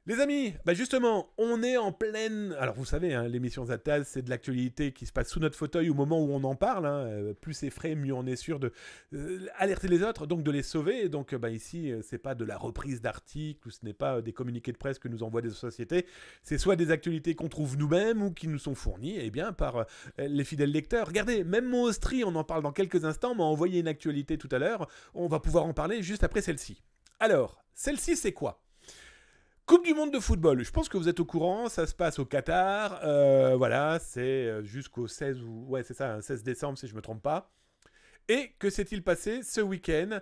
Les amis, bah justement, on est en pleine... Alors vous savez, hein, l'émission Zataz, c'est de l'actualité qui se passe sous notre fauteuil au moment où on en parle. Hein. Plus c'est frais, mieux on est sûr de alerter les autres, donc de les sauver. Et donc bah, ici, c'est pas de la reprise d'articles, ou ce n'est pas des communiqués de presse que nous envoient des sociétés. C'est soit des actualités qu'on trouve nous-mêmes ou qui nous sont fournies eh bien, par les fidèles lecteurs. Regardez, même mon Austrie, on en parle dans quelques instants, m'a envoyé une actualité tout à l'heure. On va pouvoir en parler juste après celle-ci. Alors, celle-ci, c'est quoi ? Coupe du monde de football, je pense que vous êtes au courant, ça se passe au Qatar, voilà, c'est jusqu'au 16 ou ouais c'est ça, 16 décembre si je me trompe pas. Et que s'est-il passé ce week-end?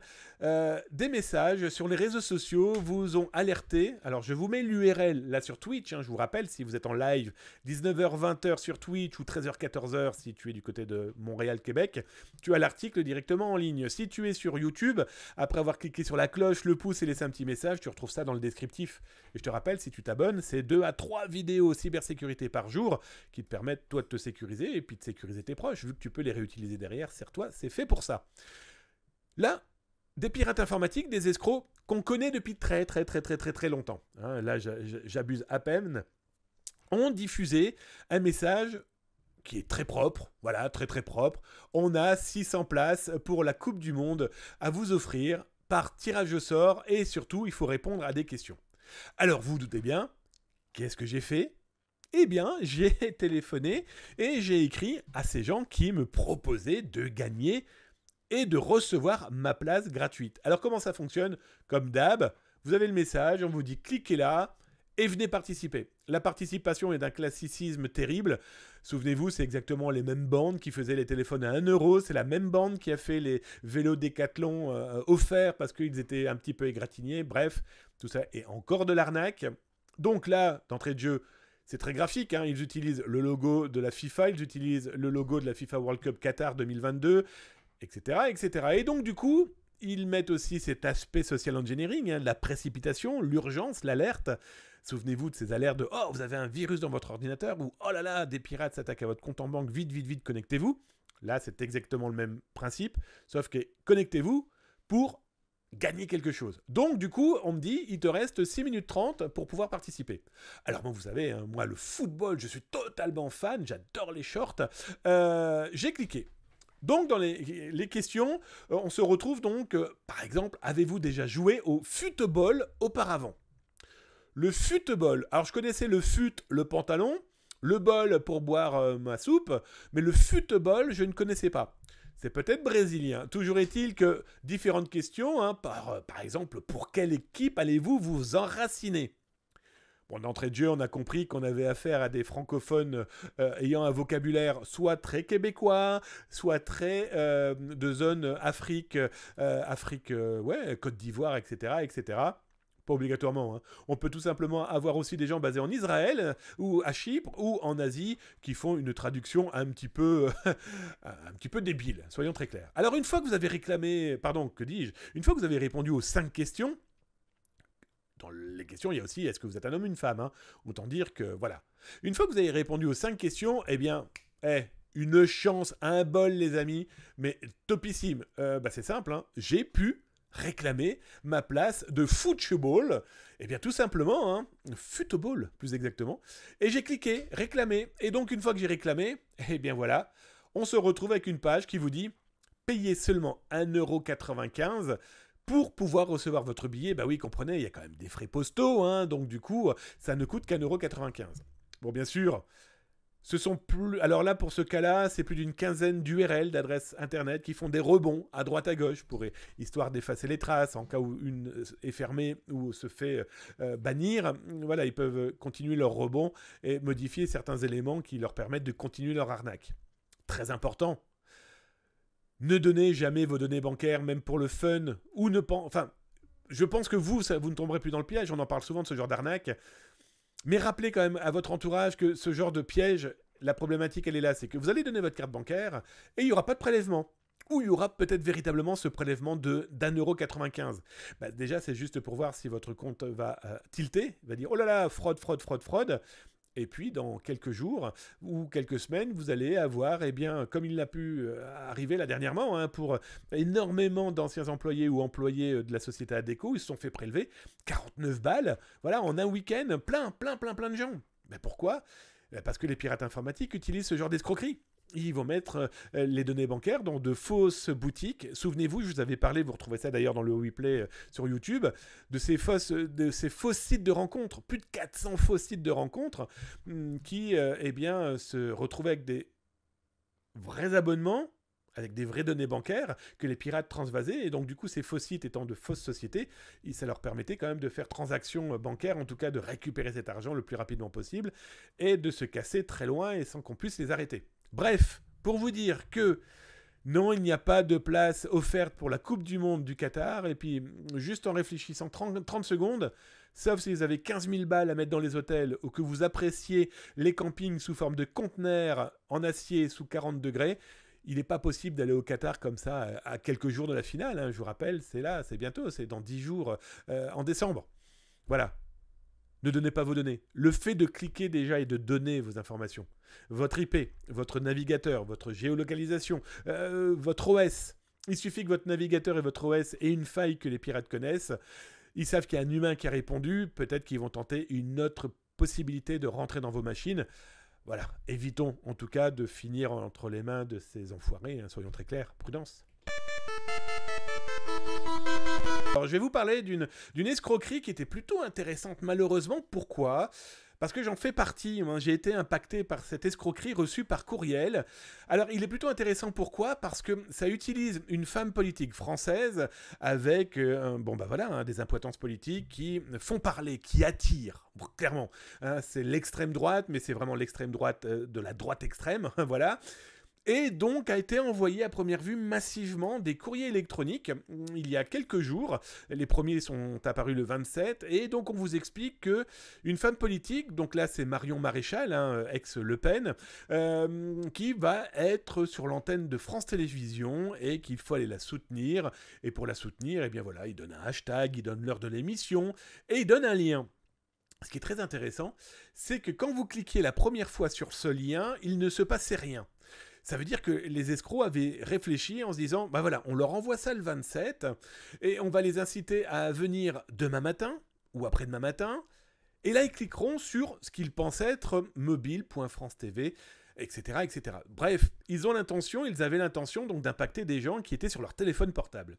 Des messages sur les réseaux sociaux vous ont alerté. Alors, je vous mets l'URL là sur Twitch. Hein, je vous rappelle, si vous êtes en live, 19h-20h sur Twitch ou 13h-14h si tu es du côté de Montréal-Québec, tu as l'article directement en ligne. Si tu es sur YouTube, après avoir cliqué sur la cloche, le pouce et laissé un petit message, tu retrouves ça dans le descriptif. Et je te rappelle, si tu t'abonnes, c'est 2 à 3 vidéos cybersécurité par jour qui te permettent, toi, de te sécuriser et puis de sécuriser tes proches, vu que tu peux les réutiliser derrière. Serre-toi, c'est fait pour ça. Là, des pirates informatiques, des escrocs qu'on connaît depuis très longtemps. Hein, là, j'abuse à peine. Ont diffusé un message qui est très propre, voilà, très propre. On a 600 places pour la Coupe du Monde à vous offrir par tirage au sort et surtout, il faut répondre à des questions. Alors, vous doutez bien, qu'est-ce que j'ai fait ? Eh bien, j'ai téléphoné et j'ai écrit à ces gens qui me proposaient de gagner et de recevoir ma place gratuite. Alors comment ça fonctionne? Comme d'hab, vous avez le message, on vous dit cliquez là et venez participer. La participation est d'un classicisme terrible. Souvenez-vous, c'est exactement les mêmes bandes qui faisaient les téléphones à 1 euro. C'est la même bande qui a fait les vélos Décathlon offerts parce qu'ils étaient un petit peu égratignés. Bref, tout ça est encore de l'arnaque. Donc là, d'entrée de jeu, c'est très graphique, hein. Ils utilisent le logo de la FIFA, ils utilisent le logo de la FIFA World Cup Qatar 2022, etc., etc. Et donc, du coup, ils mettent aussi cet aspect social engineering, hein, la précipitation, l'urgence, l'alerte. Souvenez-vous de ces alertes de « Oh, vous avez un virus dans votre ordinateur » ou « Oh là là, des pirates s'attaquent à votre compte en banque, vite, connectez-vous ». Là, c'est exactement le même principe, sauf que connectez-vous pour gagner quelque chose. Donc, du coup, on me dit, il te reste 6 minutes 30 pour pouvoir participer. Alors, bon, vous savez, hein, moi, le football, je suis totalement fan, j'adore les shorts. J'ai cliqué. Donc, dans les questions, on se retrouve donc, par exemple, avez-vous déjà joué au football auparavant? Le football, alors je connaissais le fut, le pantalon, le bol pour boire ma soupe, mais le football, je ne connaissais pas. C'est peut-être brésilien. Toujours est-il que différentes questions, hein, par exemple, pour quelle équipe allez-vous vous enraciner? Bon, d'entrée de jeu, on a compris qu'on avait affaire à des francophones ayant un vocabulaire soit très québécois, soit très de zone Afrique, ouais, Côte d'Ivoire, etc., etc. Pas obligatoirement. Hein. On peut tout simplement avoir aussi des gens basés en Israël ou à Chypre ou en Asie qui font une traduction un petit peu débile, soyons très clairs. Alors une fois que vous avez réclamé, pardon, que dis-je, une fois que vous avez répondu aux 5 questions, dans les questions, il y a aussi est-ce que vous êtes un homme ou une femme, hein. Autant dire que voilà. Une fois que vous avez répondu aux 5 questions, eh bien, une chance, un bol les amis, mais topissime. C'est simple, hein. J'ai pu réclamer ma place de football, et bien tout simplement, hein, football plus exactement, et j'ai cliqué réclamer, et donc une fois que j'ai réclamé, et bien voilà, on se retrouve avec une page qui vous dit payez seulement 1,95 € pour pouvoir recevoir votre billet. Bah oui, comprenez, il y a quand même des frais postaux, hein, donc du coup, ça ne coûte qu'1,95 €. Bon, bien sûr, ce sont plus... Alors là, pour ce cas-là, c'est plus d'une quinzaine d'URL, d'adresses internet, qui font des rebonds à droite à gauche, histoire d'effacer les traces, en cas où une est fermée ou se fait bannir. Voilà, ils peuvent continuer leur rebond et modifier certains éléments qui leur permettent de continuer leur arnaque. Très important. Ne donnez jamais vos données bancaires, même pour le fun, ou ne... Enfin, je pense que vous ne tomberez plus dans le piège, on en parle souvent de ce genre d'arnaque. Mais rappelez quand même à votre entourage que ce genre de piège, la problématique, elle est là, c'est que vous allez donner votre carte bancaire et il n'y aura pas de prélèvement. Ou il y aura peut-être véritablement ce prélèvement d'1,95 €. Bah, déjà, c'est juste pour voir si votre compte va tilter, va dire « Oh là là, fraude ». Et puis, dans quelques jours ou quelques semaines, vous allez avoir, eh bien, comme il a pu arriver là dernièrement, hein, pour énormément d'anciens employés ou employés de la société Adecco, ils se sont fait prélever 49 balles, voilà, en un week-end, plein de gens. Mais pourquoi ? Parce que les pirates informatiques utilisent ce genre d'escroquerie. Ils vont mettre les données bancaires dans de fausses boutiques. Souvenez-vous, je vous avais parlé, vous retrouvez ça d'ailleurs dans le replay sur YouTube, de ces faux sites de rencontres. Plus de 400 faux sites de rencontres qui eh bien, se retrouvaient avec des vrais abonnements, avec des vraies données bancaires que les pirates transvasaient. Et donc, du coup, ces faux sites étant de fausses sociétés, ça leur permettait quand même de faire transactions bancaires, en tout cas de récupérer cet argent le plus rapidement possible et de se casser très loin et sans qu'on puisse les arrêter. Bref, pour vous dire que non, il n'y a pas de place offerte pour la Coupe du Monde du Qatar. Et puis, juste en réfléchissant 30 secondes, sauf si vous avez 15 000 balles à mettre dans les hôtels ou que vous appréciez les campings sous forme de conteneurs en acier sous 40 degrés, il n'est pas possible d'aller au Qatar comme ça à quelques jours de la finale. Hein. Je vous rappelle, c'est là, c'est bientôt, c'est dans 10 jours en décembre. Voilà. Ne donnez pas vos données. Le fait de cliquer déjà et de donner vos informations, votre IP, votre navigateur, votre géolocalisation, votre OS. Il suffit que votre navigateur et votre OS aient une faille que les pirates connaissent. Ils savent qu'il y a un humain qui a répondu. Peut-être qu'ils vont tenter une autre possibilité de rentrer dans vos machines. Voilà. Évitons en tout cas de finir entre les mains de ces enfoirés. Hein, soyons très clairs. Prudence. Alors, je vais vous parler d'une escroquerie qui était plutôt intéressante, malheureusement. Pourquoi ? Parce que j'en fais partie. Hein. J'ai été impacté par cette escroquerie reçue par courriel. Alors, il est plutôt intéressant. Pourquoi ? Parce que ça utilise une femme politique française avec des importances politiques qui font parler, qui attirent. Bon, clairement, hein, c'est l'extrême droite, mais c'est vraiment l'extrême droite de la droite extrême. Voilà. Et donc a été envoyé à première vue massivement des courriers électroniques il y a quelques jours. Les premiers sont apparus le 27. Et donc on vous explique qu'une femme politique, donc là c'est Marion Maréchal, hein, ex-Le Pen, qui va être sur l'antenne de France Télévisions et qu'il faut aller la soutenir. Et pour la soutenir, eh bien voilà, il donne un hashtag, il donne l'heure de l'émission et il donne un lien. Ce qui est très intéressant, c'est que quand vous cliquez la première fois sur ce lien, il ne se passait rien. Ça veut dire que les escrocs avaient réfléchi en se disant, bah voilà, on leur envoie ça le 27 et on va les inciter à venir demain matin ou après-demain matin. Et là, ils cliqueront sur ce qu'ils pensent être mobile.france.tv, etc., etc. Bref, ils avaient l'intention donc d'impacter des gens qui étaient sur leur téléphone portable.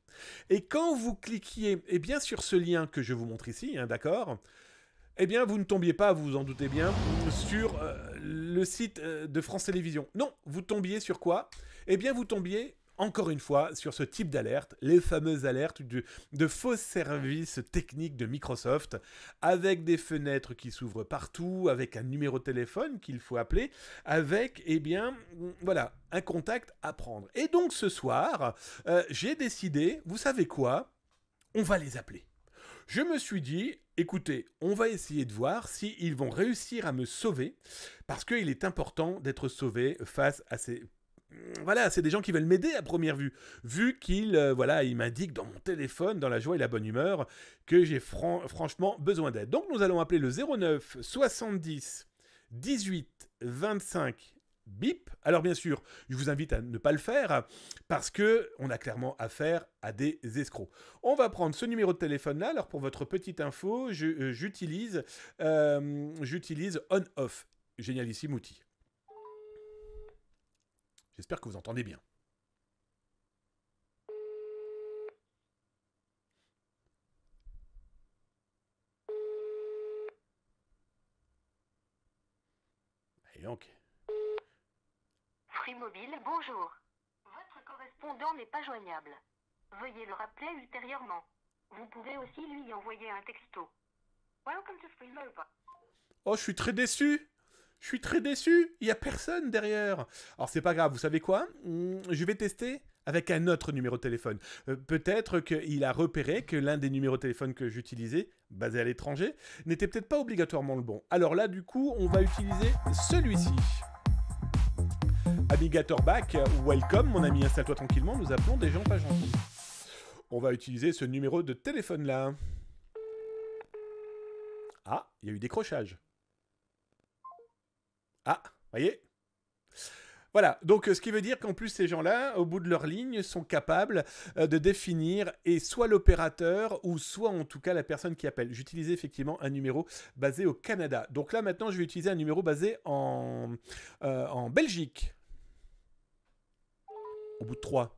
Et quand vous cliquiez sur ce lien que je vous montre ici, hein, d'accord ? Eh bien, vous ne tombiez pas, vous vous en doutez bien, sur le site de France Télévisions. Non, vous tombiez sur quoi ? Eh bien, vous tombiez, encore une fois, sur ce type d'alerte, les fameuses alertes de faux services techniques de Microsoft, avec des fenêtres qui s'ouvrent partout, avec un numéro de téléphone qu'il faut appeler, avec, un contact à prendre. Et donc, ce soir, j'ai décidé, vous savez quoi ? On va les appeler. Je me suis dit, écoutez, on va essayer de voir s'ils vont réussir à me sauver, parce qu'il est important d'être sauvé face à ces... Voilà, c'est des gens qui veulent m'aider à première vue, vu qu'ils ils m'indiquent dans mon téléphone, dans la joie et la bonne humeur, que j'ai franchement besoin d'aide. Donc nous allons appeler le 09 70 18 25 bip. Alors bien sûr, je vous invite à ne pas le faire parce que on a clairement affaire à des escrocs. On va prendre ce numéro de téléphone là. Alors pour votre petite info, j'utilise on-off. Génialissime outil. J'espère que vous entendez bien. Et donc. Free Mobile, bonjour. Votre correspondant n'est pas joignable. Veuillez le rappeler ultérieurement. Vous pouvez aussi lui envoyer un texto. Welcome to Free Mobile. Oh, je suis très déçu. Je suis très déçu. Il n'y a personne derrière. Alors, c'est pas grave. Vous savez quoi ? Je vais tester avec un autre numéro de téléphone. Peut-être qu'il a repéré que l'un des numéros de téléphone que j'utilisais, basé à l'étranger, n'était peut-être pas obligatoirement le bon. Alors là, du coup, on va utiliser celui-ci. Amigator back, welcome, mon ami, installe-toi tranquillement, nous appelons des gens pas gentils. On va utiliser ce numéro de téléphone-là. Ah, il y a eu décrochage. Ah, voyez. Voilà, donc ce qui veut dire qu'en plus ces gens-là, au bout de leur ligne, sont capables de définir et soit l'opérateur ou soit en tout cas la personne qui appelle. J'utilisais effectivement un numéro basé au Canada. Donc là maintenant je vais utiliser un numéro basé en Belgique. Au bout de 3.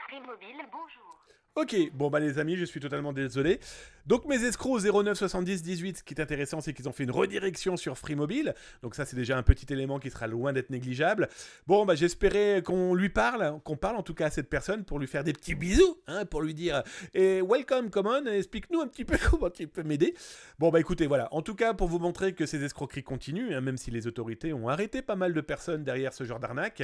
Free Mobile, bonjour. Ok, bon bah les amis, je suis totalement désolé. Donc mes escrocs 09 70 18, ce qui est intéressant, c'est qu'ils ont fait une redirection sur Free Mobile. Donc ça, c'est déjà un petit élément qui sera loin d'être négligeable. Bon, bah j'espérais qu'on lui parle, qu'on parle en tout cas à cette personne pour lui faire des petits bisous, hein, pour lui dire welcome, come on, explique-nous un petit peu comment tu peux m'aider. Bon bah écoutez, voilà. En tout cas, pour vous montrer que ces escroqueries continuent, hein, même si les autorités ont arrêté pas mal de personnes derrière ce genre d'arnaque,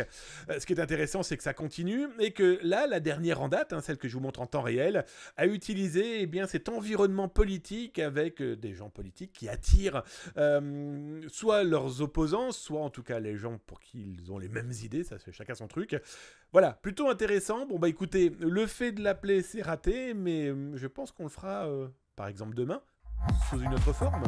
ce qui est intéressant, c'est que ça continue et que là, la dernière en date, hein, celle que je vous montre en temps réel, a utilisé bien cet environnement politique avec des gens politiques qui attirent soit leurs opposants, soit en tout cas les gens pour qui ils ont les mêmes idées, ça c'est chacun son truc. Voilà, plutôt intéressant. Bon bah écoutez, le fait de l'appeler c'est raté, mais je pense qu'on le fera par exemple demain, sous une autre forme.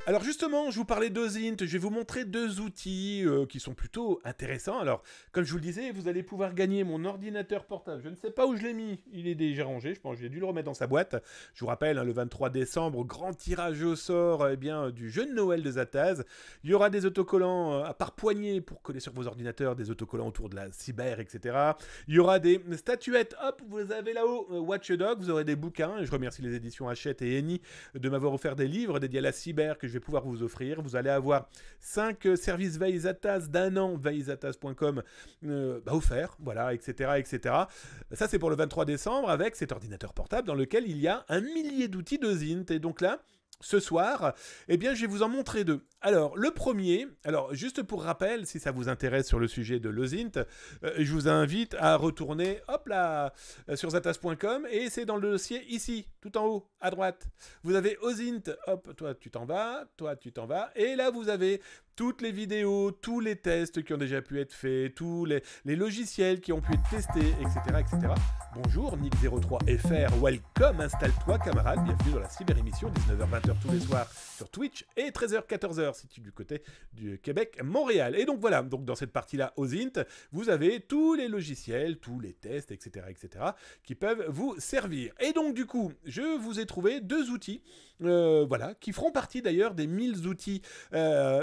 Alors justement, je vous parlais d'Ozint, je vais vous montrer 2 outils qui sont plutôt intéressants. Alors, comme je vous le disais, vous allez pouvoir gagner mon ordinateur portable. Je ne sais pas où je l'ai mis, il est déjà rangé, je pense que j'ai dû le remettre dans sa boîte. Je vous rappelle, hein, le 23 décembre, grand tirage au sort du jeu de Noël de Zataz. Il y aura des autocollants par poignée pour coller sur vos ordinateurs, des autocollants autour de la cyber, etc. Il y aura des statuettes, hop, vous avez là-haut Watch Dog, vous aurez des bouquins, et je remercie les éditions Hachette et Eni de m'avoir offert des livres dédiés à la cyber que je vais pouvoir vous offrir. Vous allez avoir 5 services veille Zataz d'1 an, veillezataz.com offerts, voilà, etc., etc. Ça, c'est pour le 23 décembre avec cet ordinateur portable dans lequel il y a 1 millier d'outils de Zint. Et donc là, ce soir, eh bien, je vais vous en montrer 2. Alors, le premier, alors juste pour rappel, si ça vous intéresse sur le sujet de l'Ozint, je vous invite à retourner, hop là, sur zataz.com et c'est dans le dossier ici, tout en haut, à droite. Vous avez Ozint, hop, toi tu t'en vas, et là vous avez toutes les vidéos, tous les tests qui ont déjà pu être faits, tous les logiciels qui ont pu être testés, etc., etc. Bonjour, Nick03FR, welcome, installe-toi camarade, bienvenue dans la cyber-émission, 19h-20h tous les soirs sur Twitch et 13h-14h si tu es du côté du Québec-Montréal. Et donc voilà, donc dans cette partie-là, Ozint, vous avez tous les logiciels, tous les tests, etc., etc., qui peuvent vous servir. Et donc du coup, je vous ai trouvé 2 outils, voilà, qui feront partie d'ailleurs des 1000 outils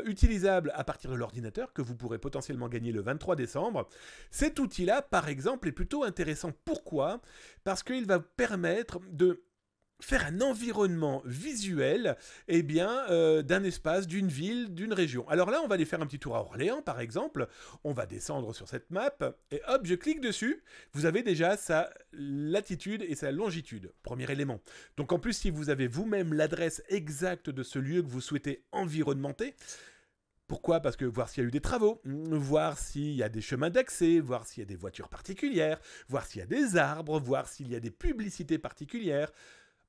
utilisables à partir de l'ordinateur que vous pourrez potentiellement gagner le 23 décembre. Cet outil-là, par exemple, est plutôt intéressant. Pourquoi ? Parce qu'il va permettre de faire un environnement visuel d'un espace, d'une ville, d'une région. Alors là, on va aller faire un petit tour à Orléans, par exemple. On va descendre sur cette map et hop, je clique dessus. Vous avez déjà sa latitude et sa longitude, premier élément. Donc en plus, si vous avez vous-même l'adresse exacte de ce lieu que vous souhaitez environnementer, pourquoi ? Parce que voir s'il y a eu des travaux, voir s'il y a des chemins d'accès, voir s'il y a des voitures particulières, voir s'il y a des arbres, voir s'il y a des publicités particulières.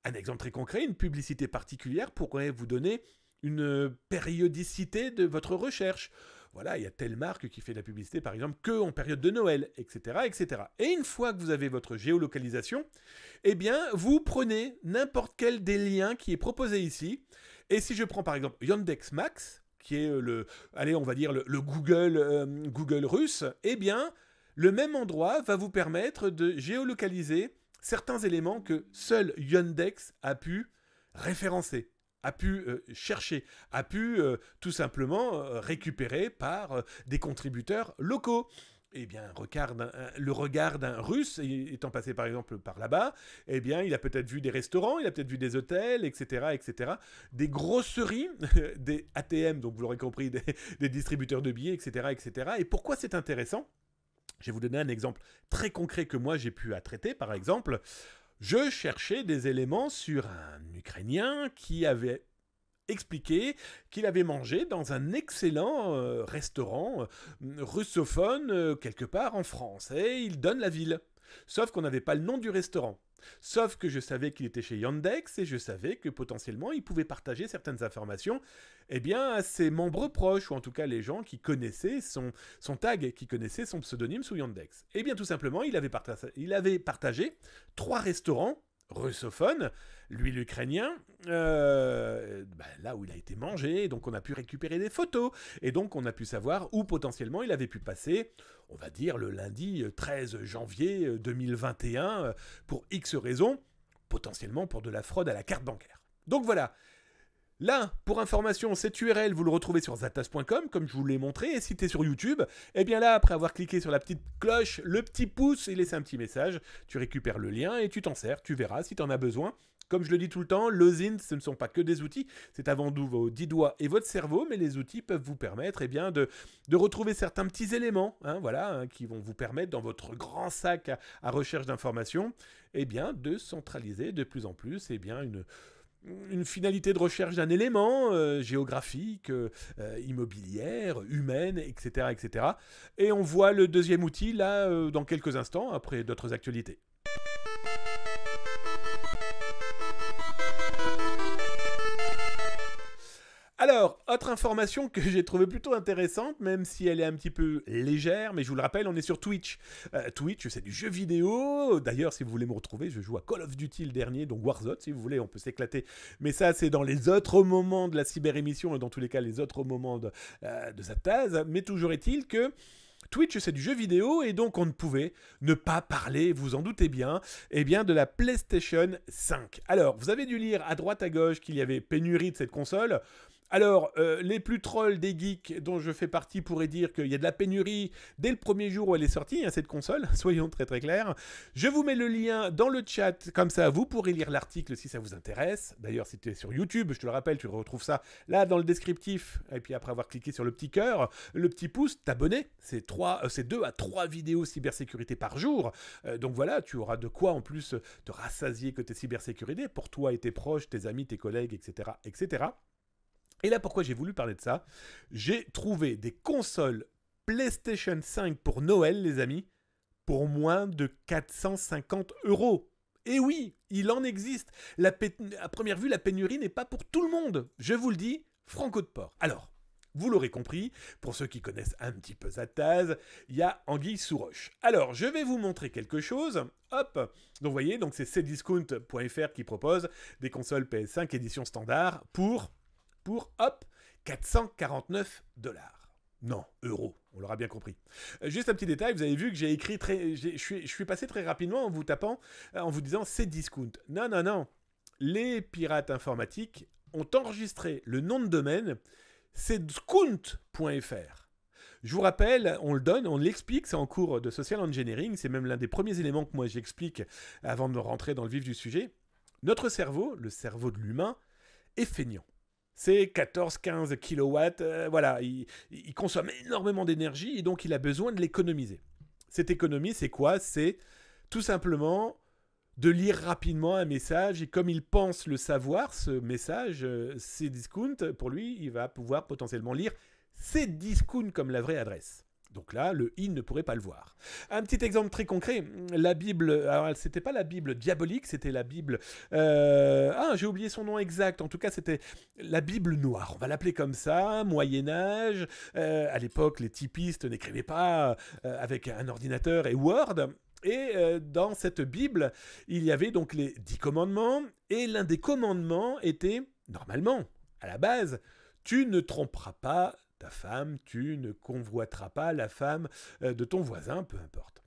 Un exemple très concret, une publicité particulière pourrait vous donner une périodicité de votre recherche. Voilà, il y a telle marque qui fait de la publicité, par exemple, que en période de Noël, etc., etc. Et une fois que vous avez votre géolocalisation, eh bien, vous prenez n'importe quel des liens qui est proposé ici. Et si je prends, par exemple, Yandex Max, qui est on va dire le Google russe, eh bien, le même endroit va vous permettre de géolocaliser certains éléments que seul Yandex a pu référencer, a pu chercher, a pu tout simplement récupérer par des contributeurs locaux. Eh bien, le regard d'un Russe, étant passé par exemple par là-bas, eh bien, il a peut-être vu des restaurants, il a peut-être vu des hôtels, etc., etc., des grosseries, des ATM, donc vous l'aurez compris, des distributeurs de billets, etc., etc. Et pourquoi c'est intéressant ? Je vais vous donner un exemple très concret que moi j'ai pu traiter. Par exemple, je cherchais des éléments sur un Ukrainien qui avait expliqué qu'il avait mangé dans un excellent restaurant russophone quelque part en France. Et il donne la ville. Sauf qu'on n'avait pas le nom du restaurant. Sauf que je savais qu'il était chez Yandex et je savais que potentiellement il pouvait partager certaines informations à ses membres proches, ou en tout cas les gens qui connaissaient son tag, qui connaissaient son pseudonyme sous Yandex. Eh bien tout simplement, il avait partagé 3 restaurants russophone, lui l'Ukrainien, là où il a été mangé, donc on a pu récupérer des photos, et donc on a pu savoir où potentiellement il avait pu passer, on va dire le lundi 13 janvier 2021, pour X raisons, potentiellement pour de la fraude à la carte bancaire. Donc voilà. Là, pour information, cette URL, vous le retrouvez sur zatas.com, comme je vous l'ai montré, et si tu es sur YouTube, eh bien là, après avoir cliqué sur la petite cloche, le petit pouce et laissé un petit message, tu récupères le lien et tu t'en sers, tu verras si tu en as besoin. Comme je le dis tout le temps, l'OSINT, ce ne sont pas que des outils, c'est avant tout vos 10 doigts et votre cerveau, mais les outils peuvent vous permettre de retrouver certains petits éléments, qui vont vous permettre, dans votre grand sac à recherche d'informations, de centraliser de plus en plus une finalité de recherche d'un élément géographique, immobilière, humaine, etc., etc. Et on voit le deuxième outil, là, dans quelques instants, après d'autres actualités. Alors, autre information que j'ai trouvée plutôt intéressante, même si elle est un petit peu légère, mais je vous le rappelle, on est sur Twitch. Twitch, c'est du jeu vidéo. D'ailleurs, si vous voulez me retrouver, je joue à Call of Duty le dernier, donc Warzone, si vous voulez, on peut s'éclater. Mais ça, c'est dans les autres moments de la cyber-émission, et dans tous les cas, les autres moments de Zaptaz. Mais toujours est-il que Twitch, c'est du jeu vidéo, et donc on ne pouvait ne pas parler, vous en doutez bien, de la PlayStation 5. Alors, vous avez dû lire à droite à gauche qu'il y avait pénurie de cette console. Alors, les plus trolls des geeks dont je fais partie pourraient dire qu'il y a de la pénurie dès le premier jour où elle est sortie, cette console, soyons très très clairs. Je vous mets le lien dans le chat, comme ça vous pourrez lire l'article si ça vous intéresse. D'ailleurs, si tu es sur YouTube, je te le rappelle, tu retrouves ça là dans le descriptif, et puis après avoir cliqué sur le petit cœur, le petit pouce, t'abonner. C'est 2 à 3 vidéos cybersécurité par jour. Donc voilà, tu auras de quoi en plus te rassasier côté cybersécurité pour toi et tes proches, tes amis, tes collègues, etc., etc. Et là, pourquoi j'ai voulu parler de ça? J'ai trouvé des consoles PlayStation 5 pour Noël, les amis, pour moins de 450 €. Et oui, il en existe. À première vue, la pénurie n'est pas pour tout le monde. Je vous le dis, franco de port. Alors, vous l'aurez compris, pour ceux qui connaissent un petit peu Zataz, il y a anguille sous roche. Alors, je vais vous montrer quelque chose. Hop. Donc, vous voyez, donc c'est cdiscount.fr qui propose des consoles PS5 édition standard pour 449 $. Non, euros, on l'aura bien compris. Juste un petit détail, vous avez vu que j'ai écrit je suis passé très rapidement en vous tapant, en vous disant c'est discount. Non. Les pirates informatiques ont enregistré le nom de domaine, c'est discount.fr. Je vous rappelle, on le donne, on l'explique, c'est en cours de social engineering, c'est même l'un des premiers éléments que moi j'explique avant de rentrer dans le vif du sujet. Notre cerveau, le cerveau de l'humain, est feignant. C'est 14-15 kilowatts, il consomme énormément d'énergie et donc il a besoin de l'économiser. Cette économie, c'est quoi? C'est tout simplement de lire rapidement un message et comme il pense le savoir, ce message, c'est discount, pour lui, il va pouvoir potentiellement lire c'est discount comme la vraie adresse. Donc là, le « il » ne pourrait pas le voir. Un petit exemple très concret, la Bible, alors c'était pas la Bible diabolique, c'était la Bible... j'ai oublié son nom exact, en tout cas c'était la Bible noire, on va l'appeler comme ça, Moyen-Âge, à l'époque les typistes n'écrivaient pas avec un ordinateur et Word, et dans cette Bible, il y avait donc les 10 commandements, et l'un des commandements était, normalement, à la base, tu ne tromperas pas ta femme, tu ne convoiteras pas la femme de ton voisin, peu importe.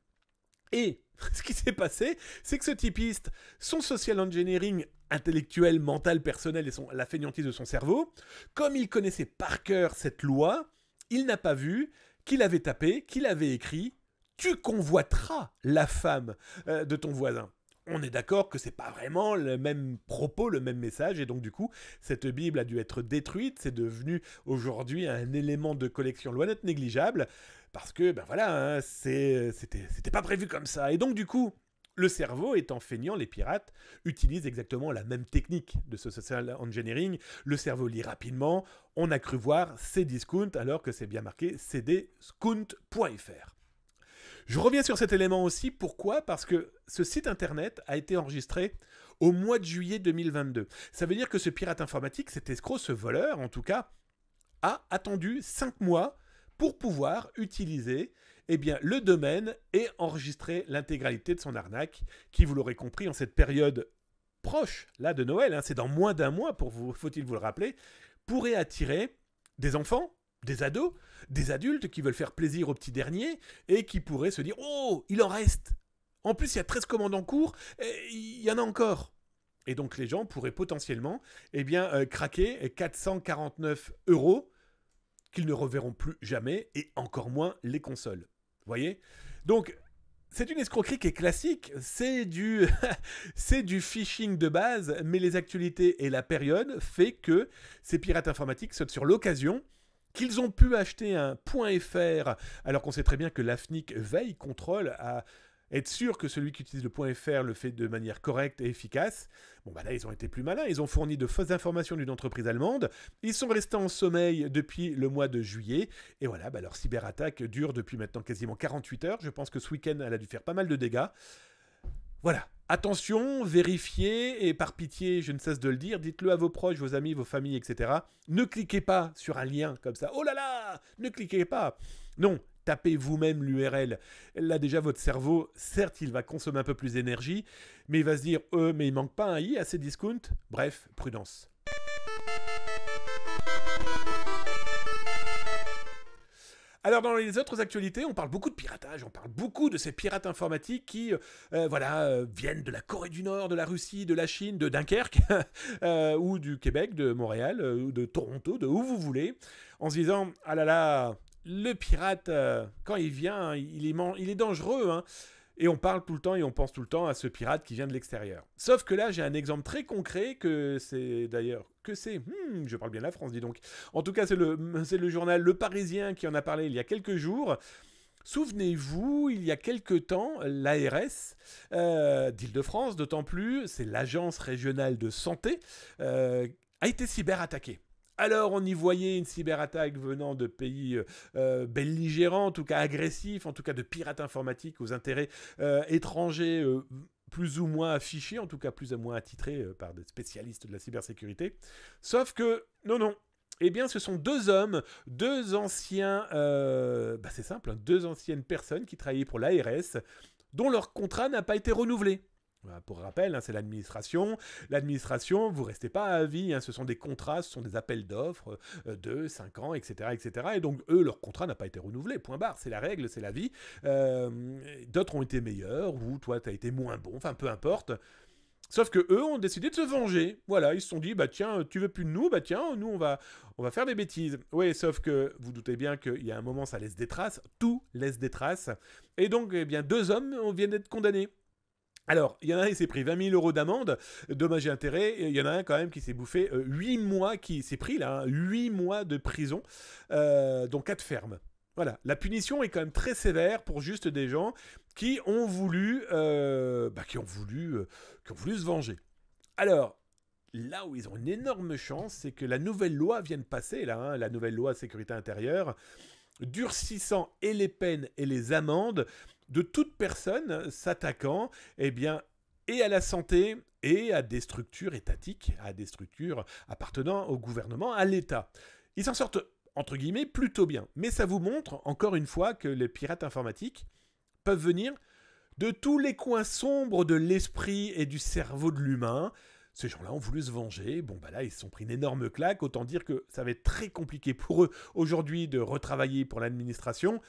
Et ce qui s'est passé, c'est que ce typiste, son social engineering intellectuel, mental, personnel et la fainéantise de son cerveau, comme il connaissait par cœur cette loi, il n'a pas vu qu'il avait tapé, qu'il avait écrit « tu convoiteras la femme de ton voisin ». On est d'accord que c'est pas vraiment le même propos, le même message, et donc du coup, cette Bible a dû être détruite, c'est devenu aujourd'hui un élément de collection loin d'être négligeable, parce que, c'était pas prévu comme ça. Et donc du coup, le cerveau étant feignant, les pirates utilisent exactement la même technique de ce social engineering. Le cerveau lit rapidement, on a cru voir cdiscount, alors que c'est bien marqué cdiscount.fr. Je reviens sur cet élément aussi, pourquoi? Parce que ce site internet a été enregistré au mois de juillet 2022. Ça veut dire que ce pirate informatique, cet escroc, ce voleur en tout cas, a attendu 5 mois pour pouvoir utiliser le domaine et enregistrer l'intégralité de son arnaque, qui, vous l'aurez compris, en cette période proche là de Noël, c'est dans moins d'un mois, faut-il vous le rappeler, pourrait attirer des enfants, des ados, des adultes qui veulent faire plaisir aux petits derniers et qui pourraient se dire « Oh, il en reste ! En plus, il y a 13 commandes en cours, et il y en a encore !» Et donc, les gens pourraient potentiellement craquer 449 € qu'ils ne reverront plus jamais, et encore moins les consoles. Vous voyez ? Donc, c'est une escroquerie qui est classique, c'est du phishing de base, mais les actualités et la période fait que ces pirates informatiques sautent sur l'occasion qu'ils ont pu acheter un .fr, alors qu'on sait très bien que l'AFNIC veille, contrôle, à être sûr que celui qui utilise le .fr le fait de manière correcte et efficace. Bon, bah là, ils ont été plus malins. Ils ont fourni de fausses informations d'une entreprise allemande. Ils sont restés en sommeil depuis le mois de juillet. Et voilà, bah, leur cyberattaque dure depuis maintenant quasiment 48 heures. Je pense que ce week-end, elle a dû faire pas mal de dégâts. Voilà. Attention, vérifiez, et par pitié, je ne cesse de le dire, dites-le à vos proches, vos amis, vos familles, etc. Ne cliquez pas sur un lien comme ça. Oh là là, ne cliquez pas. Non, tapez vous-même l'URL. Là déjà, votre cerveau, certes, il va consommer un peu plus d'énergie, mais il va se dire, mais il manque pas un i à ces discounts. Bref, prudence. Alors, dans les autres actualités, on parle beaucoup de piratage, on parle beaucoup de ces pirates informatiques qui, viennent de la Corée du Nord, de la Russie, de la Chine, de Dunkerque, ou du Québec, de Montréal, ou de Toronto, de où vous voulez, en se disant, ah là là, le pirate, quand il vient, il est dangereux, hein. Et on parle tout le temps et on pense tout le temps à ce pirate qui vient de l'extérieur. Sauf que là, j'ai un exemple très concret je parle bien la France, dis donc. En tout cas, c'est le journal Le Parisien qui en a parlé il y a quelques jours. Souvenez-vous, il y a quelque temps, l'ARS d'Île-de-France, d'autant plus, c'est l'Agence régionale de santé, a été cyberattaquée. Alors, on y voyait une cyberattaque venant de pays belligérants, en tout cas agressifs, en tout cas de pirates informatiques aux intérêts étrangers plus ou moins affichés, en tout cas plus ou moins attitrés par des spécialistes de la cybersécurité. Sauf que, non. Eh bien, ce sont deux hommes, deux anciens... c'est simple, deux anciennes personnes qui travaillaient pour l'ARS, dont leur contrat n'a pas été renouvelé. Pour rappel, c'est l'administration. L'administration, vous ne restez pas à vie. Ce sont des contrats, ce sont des appels d'offres de 5 ans, etc., etc. Et donc, eux, leur contrat n'a pas été renouvelé. Point barre. C'est la règle, c'est la vie. D'autres ont été meilleurs, ou toi, tu as été moins bon. Enfin, peu importe. Sauf que eux ont décidé de se venger. Voilà, ils se sont dit, bah tiens, tu veux plus de nous, bah tiens, nous, on va faire des bêtises. Oui, sauf que vous doutez bien qu'il y a un moment, ça laisse des traces. Tout laisse des traces. Et donc, eh bien, deux hommes viennent d'être condamnés. Alors, il y en a un qui s'est pris 20 000 € d'amende, dommages et intérêts, et il y en a un quand même qui s'est bouffé 8 mois, qui s'est pris là, 8 mois de prison, dont 4 fermes. Voilà, la punition est quand même très sévère pour juste des gens qui ont voulu se venger. Alors, là où ils ont une énorme chance, c'est que la nouvelle loi vient de passer, là, la nouvelle loi sécurité intérieure, durcissant et les peines et les amendes de toute personne s'attaquant et à la santé et à des structures étatiques, à des structures appartenant au gouvernement, à l'État. Ils s'en sortent, entre guillemets, plutôt bien. Mais ça vous montre, encore une fois, que les pirates informatiques peuvent venir de tous les coins sombres de l'esprit et du cerveau de l'humain. Ces gens-là ont voulu se venger. Bon, là, ils se sont pris une énorme claque. Autant dire que ça va être très compliqué pour eux aujourd'hui de retravailler pour l'administration.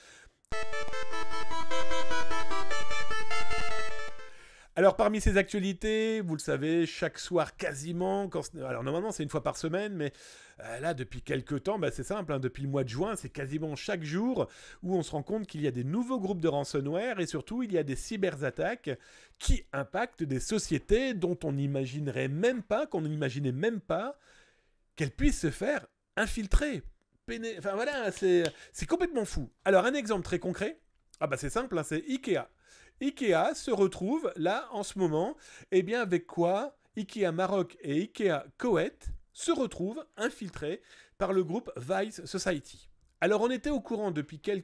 Alors, parmi ces actualités, vous le savez, chaque soir quasiment, alors normalement c'est une fois par semaine, mais là depuis quelques temps, c'est simple, depuis le mois de juin, c'est quasiment chaque jour où on se rend compte qu'il y a des nouveaux groupes de ransomware et surtout il y a des cyberattaques qui impactent des sociétés dont on n'imaginerait même pas, qu'elles puissent se faire infiltrer. Enfin voilà, c'est complètement fou. Alors un exemple très concret, c'est simple, c'est Ikea. Ikea se retrouve là en ce moment, avec quoi Ikea Maroc et Ikea Koweït se retrouvent infiltrés par le groupe Vice Society. Alors on était au courant depuis il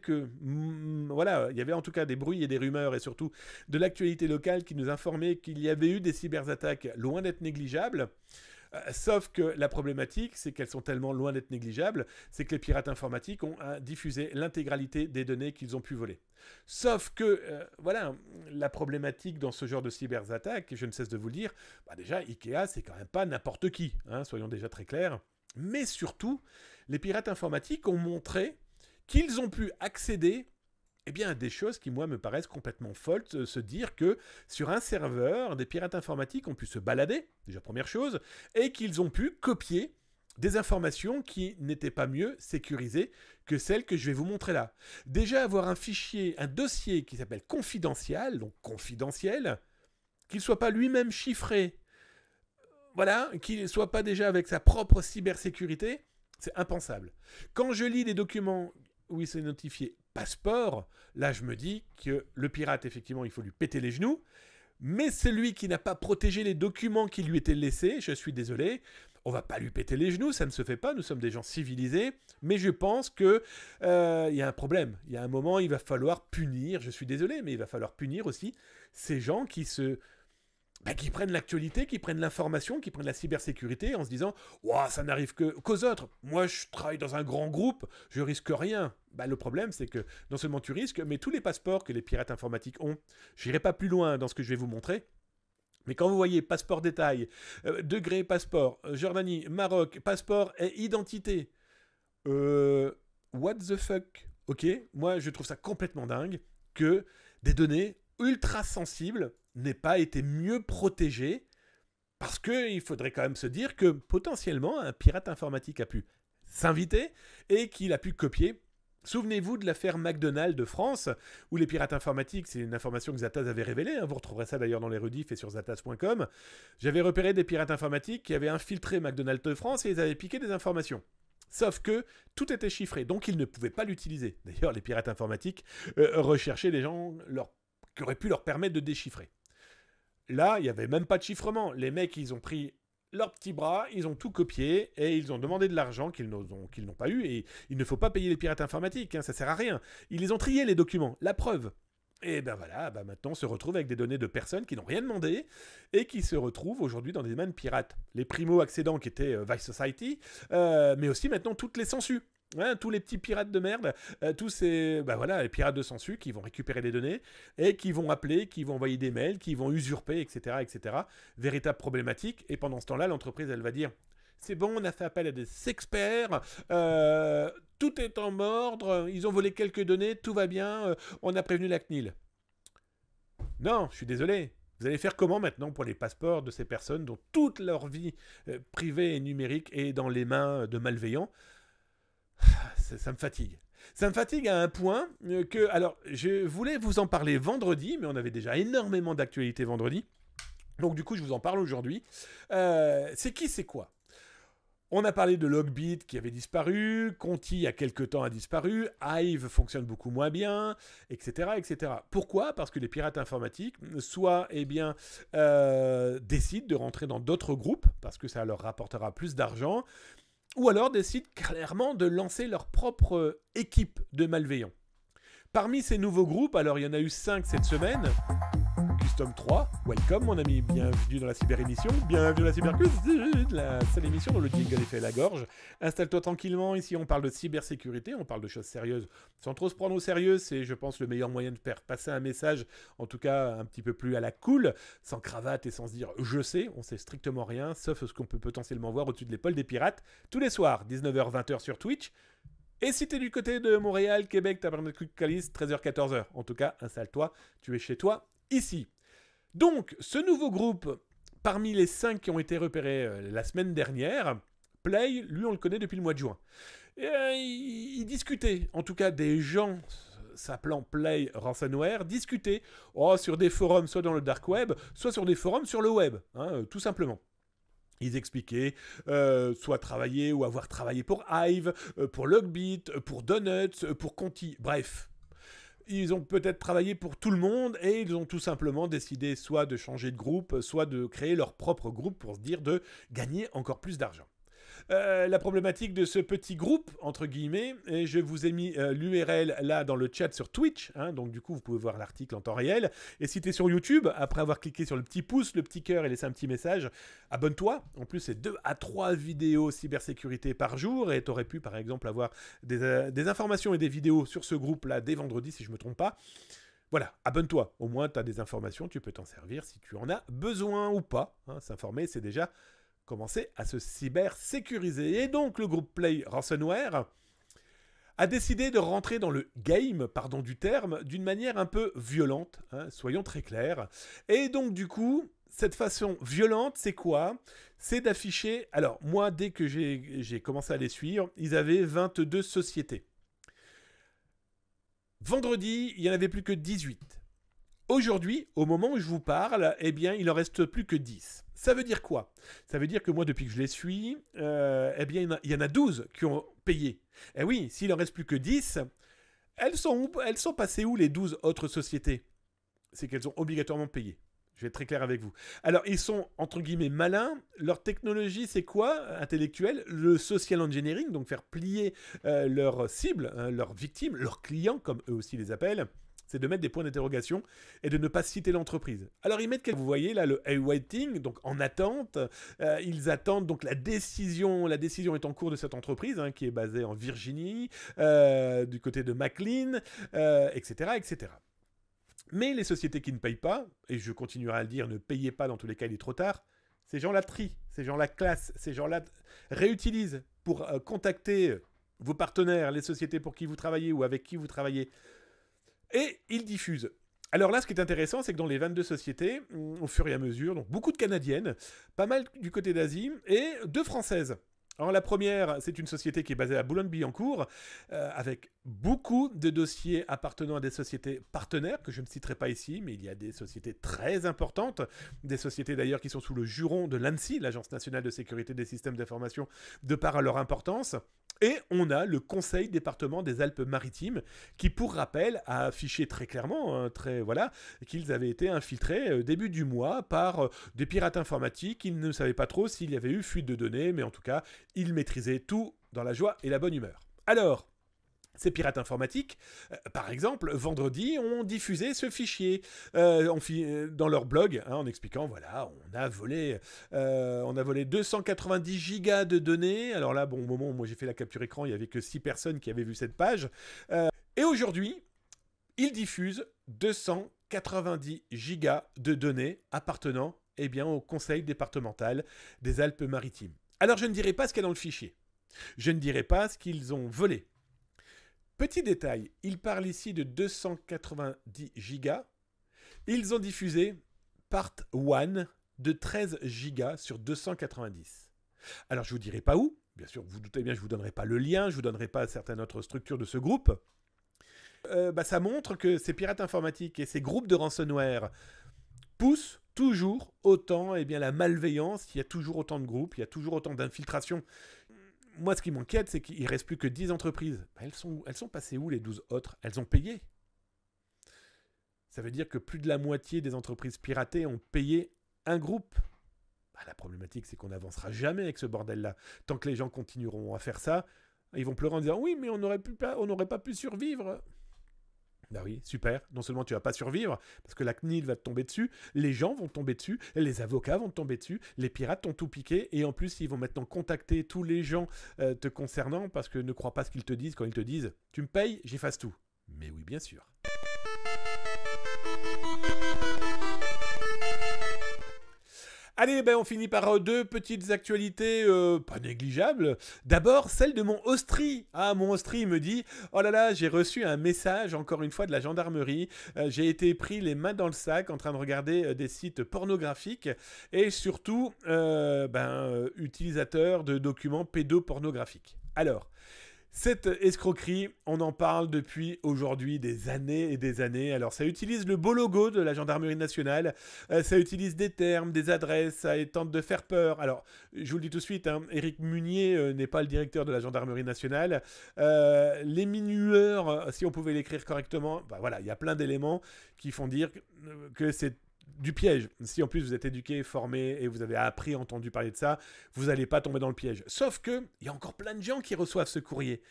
y avait en tout cas des bruits et des rumeurs et surtout de l'actualité locale qui nous informait qu'il y avait eu des cyberattaques loin d'être négligeables. Sauf que la problématique, c'est qu'elles sont tellement loin d'être négligeables, c'est que les pirates informatiques ont diffusé l'intégralité des données qu'ils ont pu voler. Sauf que, voilà, la problématique dans ce genre de cyberattaques, je ne cesse de vous le dire, déjà, Ikea, c'est quand même pas n'importe qui, hein, soyons déjà très clairs. Mais surtout, les pirates informatiques ont montré qu'ils ont pu accéder à des choses qui, moi, me paraissent complètement folles. Se dire que sur un serveur, des pirates informatiques ont pu se balader, déjà première chose, et qu'ils ont pu copier des informations qui n'étaient pas mieux sécurisées que celles que je vais vous montrer là. Déjà, avoir un fichier, un dossier qui s'appelle confidentiel, donc confidentiel, qu'il ne soit pas lui-même chiffré, voilà, qu'il ne soit pas déjà avec sa propre cybersécurité, c'est impensable. Quand je lis des documents où il s'est notifié passeport, là je me dis que le pirate, effectivement, il faut lui péter les genoux, mais celui qui n'a pas protégé les documents qui lui étaient laissés, je suis désolé, on va pas lui péter les genoux, ça ne se fait pas, nous sommes des gens civilisés, mais je pense que y a un problème. Il y a un moment, il va falloir punir, je suis désolé, mais il va falloir punir aussi ces gens qui qui prennent l'actualité, qui prennent l'information, qui prennent la cybersécurité en se disant « Ouah, ça n'arrive qu'aux autres. Moi, je travaille dans un grand groupe, je risque rien. » Le problème, c'est que non seulement tu risques, mais tous les passeports que les pirates informatiques ont, je n'irai pas plus loin dans ce que je vais vous montrer, mais quand vous voyez passeport détail, degré passeport, Jordanie, Maroc, passeport et identité, what the fuck? Ok, moi, je trouve ça complètement dingue que des données ultra sensibles n'aient pas été mieux protégées, parce qu'il faudrait quand même se dire que potentiellement un pirate informatique a pu s'inviter et qu'il a pu copier. Souvenez-vous de l'affaire McDonald's de France, où les pirates informatiques, c'est une information que Zataz avait révélée, hein, vous retrouverez ça d'ailleurs dans les rediffs et sur zataz.com, j'avais repéré des pirates informatiques qui avaient infiltré McDonald's de France et ils avaient piqué des informations. Sauf que tout était chiffré, donc ils ne pouvaient pas l'utiliser. D'ailleurs, les pirates informatiques recherchaient des gens qui auraient pu leur permettre de déchiffrer. Là, il n'y avait même pas de chiffrement. Les mecs, ils ont pris leurs petits bras, ils ont tout copié et ils ont demandé de l'argent qu'ils n'ont pas eu. Et il ne faut pas payer les pirates informatiques, hein, ça sert à rien. Ils les ont triés, les documents, la preuve. Et voilà, maintenant on se retrouve avec des données de personnes qui n'ont rien demandé et qui se retrouvent aujourd'hui dans des mains de pirates. Les primo-accédants qui étaient Vice Society, mais aussi maintenant toutes les sangsues. Hein, tous les petits pirates de merde, tous ces les pirates de sensu qui vont récupérer les données et qui vont appeler, qui vont envoyer des mails, qui vont usurper, etc., etc. Véritable problématique. Et pendant ce temps-là, l'entreprise, elle va dire c'est bon, on a fait appel à des experts, tout est en ordre, ils ont volé quelques données, tout va bien, on a prévenu la CNIL. Non, je suis désolé. Vous allez faire comment maintenant pour les passeports de ces personnes dont toute leur vie privée et numérique est dans les mains de malveillants? Ça me fatigue. Ça me fatigue à un point que... Alors, je voulais vous en parler vendredi, mais on avait déjà énormément d'actualités vendredi. Donc, du coup, je vous en parle aujourd'hui. C'est qui, c'est quoi? On a parlé de Logbit qui avait disparu, Conti, il y a quelques temps, a disparu, Hive fonctionne beaucoup moins bien, etc., etc. Pourquoi? Parce que les pirates informatiques, soit, décident de rentrer dans d'autres groupes, parce que ça leur rapportera plus d'argent, ou alors décident clairement de lancer leur propre équipe de malveillants. Parmi ces nouveaux groupes, alors il y en a eu 5 cette semaine, Custom 3, welcome mon ami, bienvenue dans la cyber-émission, bienvenue dans la cyber-cuisine, la seule émission dont le jingle est fait la gorge. Installe-toi tranquillement, ici on parle de cybersécurité, on parle de choses sérieuses, sans trop se prendre au sérieux, c'est je pense le meilleur moyen de faire passer un message, en tout cas un petit peu plus à la cool, sans cravate et sans se dire je sais, on sait strictement rien, sauf ce qu'on peut potentiellement voir au-dessus de l'épaule des pirates, tous les soirs, 19h-20h sur Twitch. Et si t'es du côté de Montréal, Québec, Tabernacle Calice, 13h-14h. En tout cas, installe-toi, tu es chez toi, ici. Donc, ce nouveau groupe, parmi les 5 qui ont été repérés la semaine dernière, Play, lui, on le connaît depuis le mois de juin. Il discutait, en tout cas des gens s'appelant Play Ransomware, discuter sur des forums, soit dans le dark web, soit sur des forums sur le web, hein, tout simplement. Ils expliquaient soit travailler ou avoir travaillé pour Hive, pour Logbit, pour Donuts, pour Conti, bref. Ils ont peut-être travaillé pour tout le monde et ils ont tout simplement décidé soit de changer de groupe, soit de créer leur propre groupe pour se dire de gagner encore plus d'argent. la problématique de ce petit groupe, entre guillemets, et je vous ai mis l'URL là dans le chat sur Twitch, hein, donc du coup vous pouvez voir l'article en temps réel, et si tu es sur YouTube, après avoir cliqué sur le petit pouce, le petit cœur et laissé un petit message, abonne-toi. En plus c'est 2 à 3 vidéos cybersécurité par jour, et tu aurais pu par exemple avoir des informations et des vidéos sur ce groupe là dès vendredi si je me trompe pas. Voilà, abonne-toi, au moins tu as des informations, tu peux t'en servir si tu en as besoin ou pas, hein. S'informer c'est déjà commencer à se cybersécuriser. Et donc le groupe Play Ransomware a décidé de rentrer dans le game, pardon du terme, d'une manière un peu violente, hein, soyons très clairs. Et donc du coup, cette façon violente, c'est quoi? C'est d'afficher... Alors moi, dès que j'ai commencé à les suivre, ils avaient 22 sociétés. Vendredi, il n'y en avait plus que 18. Aujourd'hui, au moment où je vous parle, eh bien, il en reste plus que 10. Ça veut dire quoi? Ça veut dire que moi, depuis que je les suis, eh bien, il y en a 12 qui ont payé. Eh oui, s'il en reste plus que 10, elles sont passées où les 12 autres sociétés? C'est qu'elles ont obligatoirement payé. Je vais être très clair avec vous. Alors, ils sont, entre guillemets, malins. Leur technologie, c'est quoi? Intellectuelle, le social engineering, donc faire plier leurs cibles, hein, leurs victimes, leurs clients, comme eux aussi les appellent. C'est de mettre des points d'interrogation et de ne pas citer l'entreprise. Alors, ils mettent, vous voyez là, le awaiting, donc en attente. Ils attendent donc la décision. La décision est en cours de cette entreprise, hein, qui est basée en Virginie, du côté de McLean, etc., etc. Mais les sociétés qui ne payent pas, et je continuerai à le dire, ne payez pas, dans tous les cas, il est trop tard, ces gens-là trient, ces gens-là classent, ces gens-là réutilisent pour contacter vos partenaires, les sociétés pour qui vous travaillez ou avec qui vous travaillez, et ils diffusent. Alors là, ce qui est intéressant, c'est que dans les 22 sociétés, au fur et à mesure, donc beaucoup de Canadiennes, pas mal du côté d'Asie, et 2 Françaises. Alors la première, c'est une société qui est basée à Boulogne-Billancourt, avec beaucoup de dossiers appartenant à des sociétés partenaires, que je ne citerai pas ici, mais il y a des sociétés très importantes, des sociétés d'ailleurs qui sont sous le juron de l'ANSSI, l'Agence nationale de sécurité des systèmes d'information, de par à leur importance. Et on a le Conseil département des Alpes-Maritimes, qui, pour rappel, a affiché très clairement, qu'ils avaient été infiltrés début du mois par des pirates informatiques. Ils ne savaient pas trop s'il y avait eu fuite de données, mais en tout cas, ils maîtrisaient tout dans la joie et la bonne humeur. Alors, ces pirates informatiques, par exemple, vendredi, ont diffusé ce fichier dans leur blog, hein, en expliquant, voilà, on a volé 290 gigas de données. Alors là, bon, au moment où moi j'ai fait la capture écran, il n'y avait que 6 personnes qui avaient vu cette page. Et aujourd'hui, ils diffusent 290 gigas de données appartenant, eh bien, au conseil départemental des Alpes-Maritimes. Alors, je ne dirai pas ce qu'il y a dans le fichier. Je ne dirai pas ce qu'ils ont volé. Petit détail, il parle ici de 290 gigas. Ils ont diffusé Part 1 de 13 gigas sur 290. Alors, je ne vous dirai pas où. Bien sûr, vous doutez bien, je ne vous donnerai pas le lien, je ne vous donnerai pas certaines autres structures de ce groupe. Ça montre que ces pirates informatiques et ces groupes de ransomware poussent toujours autant la malveillance. Il y a toujours autant de groupes, il y a toujours autant d'infiltrations. Moi, ce qui m'inquiète, c'est qu'il ne reste plus que 10 entreprises. Elles sont passées où, les 12 autres? Elles ont payé. Ça veut dire que plus de la moitié des entreprises piratées ont payé un groupe. La problématique, c'est qu'on n'avancera jamais avec ce bordel-là. Tant que les gens continueront à faire ça, ils vont pleurer en disant « Oui, mais on n'aurait pas pu survivre ». Ben oui, super. Non seulement tu vas pas survivre, parce que la CNIL va te tomber dessus, les gens vont tomber dessus, les avocats vont te tomber dessus, les pirates t'ont tout piqué, et en plus, ils vont maintenant contacter tous les gens te concernant, parce que ne crois pas ce qu'ils te disent quand ils te disent « Tu me payes, j'efface tout ». Mais oui, bien sûr. Allez, on finit par 2 petites actualités pas négligeables. D'abord, celle de mon Austri. Ah, mon Austri me dit « Oh là là, j'ai reçu un message, encore une fois, de la gendarmerie. J'ai été pris les mains dans le sac en train de regarder des sites pornographiques et surtout, utilisateur de documents pédopornographiques. » Alors, cette escroquerie, on en parle depuis aujourd'hui des années et des années. Alors, ça utilise le beau logo de la gendarmerie nationale, ça utilise des termes, des adresses, ça tente de faire peur. Alors, je vous le dis tout de suite, hein, Éric Munier n'est pas le directeur de la gendarmerie nationale. Les minueurs, si on pouvait l'écrire correctement, voilà, il y a plein d'éléments qui font dire que c'est du piège. Si en plus vous êtes éduqué, formé et vous avez appris, entendu parler de ça, vous n'allez pas tomber dans le piège. Sauf que il y a encore plein de gens qui reçoivent ce courrier.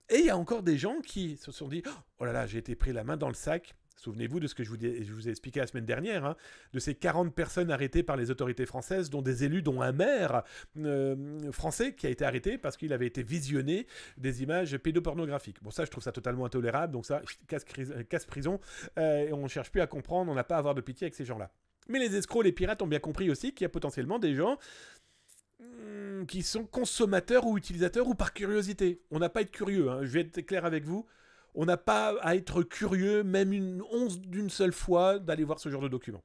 Et il y a encore des gens qui se sont dit « Oh là là, j'ai été pris la main dans le sac ». Souvenez-vous de ce que je vous ai expliqué la semaine dernière, hein, de ces 40 personnes arrêtées par les autorités françaises, dont des élus, dont un maire français qui a été arrêté parce qu'il avait été visionné des images pédopornographiques. Bon, ça, je trouve ça totalement intolérable, donc ça, casse prison, et on ne cherche plus à comprendre, on n'a pas à avoir de pitié avec ces gens-là. Mais les escrocs, les pirates ont bien compris aussi qu'il y a potentiellement des gens qui sont consommateurs ou utilisateurs ou par curiosité. On n'a pas à être curieux, hein, je vais être clair avec vous. On n'a pas à être curieux, même une once d'une seule fois, d'aller voir ce genre de documents.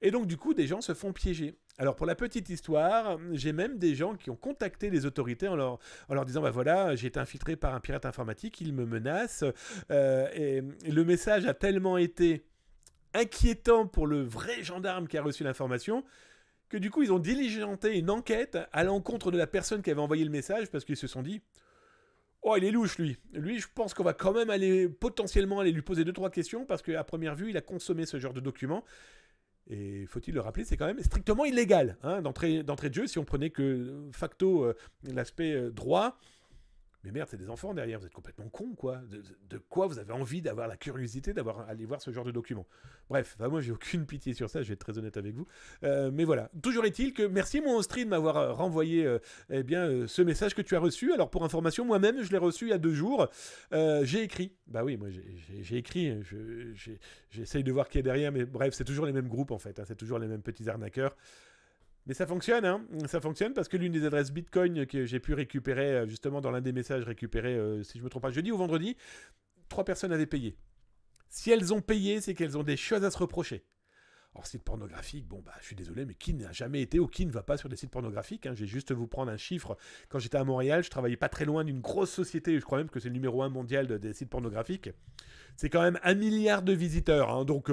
Et donc, du coup, des gens se font piéger. Alors, pour la petite histoire, j'ai même des gens qui ont contacté les autorités en leur disant, bah voilà, j'ai été infiltré par un pirate informatique, il me menace. Et le message a tellement été inquiétant pour le vrai gendarme qui a reçu l'information que du coup, ils ont diligenté une enquête à l'encontre de la personne qui avait envoyé le message parce qu'ils se sont dit... Oh, il est louche, lui. Lui, je pense qu'on va quand même potentiellement aller lui poser 2-3 questions parce qu'à première vue, il a consommé ce genre de documents. Et faut-il le rappeler, c'est quand même strictement illégal. Hein, d'entrée de jeu, si on prenait que facto l'aspect droit. Mais merde, c'est des enfants derrière, vous êtes complètement cons, quoi. De quoi vous avez envie d'avoir la curiosité d'aller voir ce genre de documents? Bref, moi j'ai aucune pitié sur ça, je vais être très honnête avec vous. Mais voilà, toujours est-il que merci mon Ostri de m'avoir renvoyé ce message que tu as reçu. Alors pour information, moi-même je l'ai reçu il y a 2 jours. J'ai écrit, bah oui, moi j'ai écrit, j'essaye de voir qui est derrière, mais bref, c'est toujours les mêmes groupes en fait, hein, c'est toujours les mêmes petits arnaqueurs. Mais ça fonctionne, hein. Ça fonctionne parce que l'une des adresses Bitcoin que j'ai pu récupérer, justement dans l'un des messages récupérés, si je ne me trompe pas, jeudi ou vendredi, 3 personnes avaient payé. Si elles ont payé, c'est qu'elles ont des choses à se reprocher. Alors, site pornographique, bon, bah, je suis désolé, mais qui n'a jamais été ou qui ne va pas sur des sites pornographiques, hein. Je vais juste vous prendre un chiffre. Quand j'étais à Montréal, je travaillais pas très loin d'une grosse société, je crois même que c'est le numéro 1 mondial des sites pornographiques. C'est quand même 1 milliard de visiteurs, hein. Donc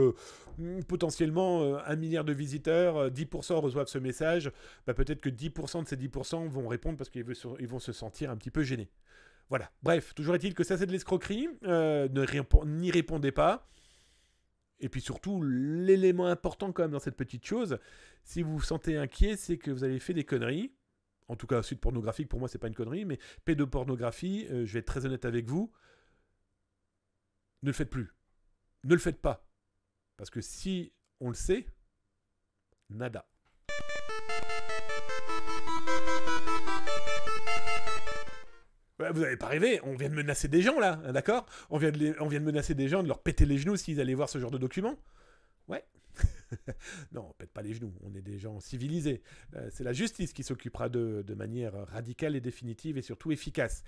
potentiellement 1 milliard de visiteurs, 10% reçoivent ce message, bah, peut-être que 10% de ces 10% vont répondre parce qu'ils vont se sentir un petit peu gênés. Voilà, bref, toujours est-il que ça c'est de l'escroquerie, n'y répondez pas. Et puis surtout, l'élément important quand même dans cette petite chose, si vous vous sentez inquiet, c'est que vous avez fait des conneries. En tout cas, site pornographique, pour moi, c'est pas une connerie, mais pédopornographie, je vais être très honnête avec vous, ne le faites plus. Ne le faites pas. Parce que si on le sait, nada. Vous n'avez pas rêvé, on vient de menacer des gens là, hein, d'accord, on vient de menacer des gens, de leur péter les genoux s'ils allaient voir ce genre de documents. Ouais. Non, on pète pas les genoux, on est des gens civilisés. C'est la justice qui s'occupera de manière radicale et définitive et surtout efficace.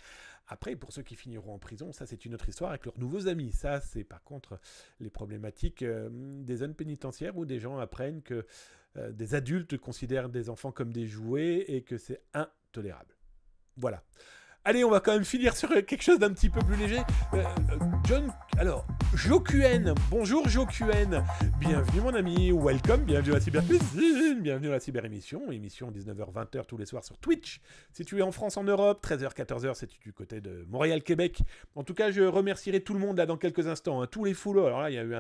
Après, pour ceux qui finiront en prison, ça c'est une autre histoire avec leurs nouveaux amis. Ça, c'est par contre les problématiques des zones pénitentiaires où des gens apprennent que des adultes considèrent des enfants comme des jouets et que c'est intolérable. Voilà. Allez, on va quand même finir sur quelque chose d'un petit peu plus léger. JoQN. Bonjour JoQN. Bienvenue mon ami, welcome, bienvenue à la Cybercuisine, bienvenue à la Cyberémission, émission 19h-20h tous les soirs sur Twitch. Si tu es en France, en Europe, 13h-14h, c'est du côté de Montréal-Québec. En tout cas, je remercierai tout le monde là dans quelques instants, hein, tous les follow. Alors là, il y a eu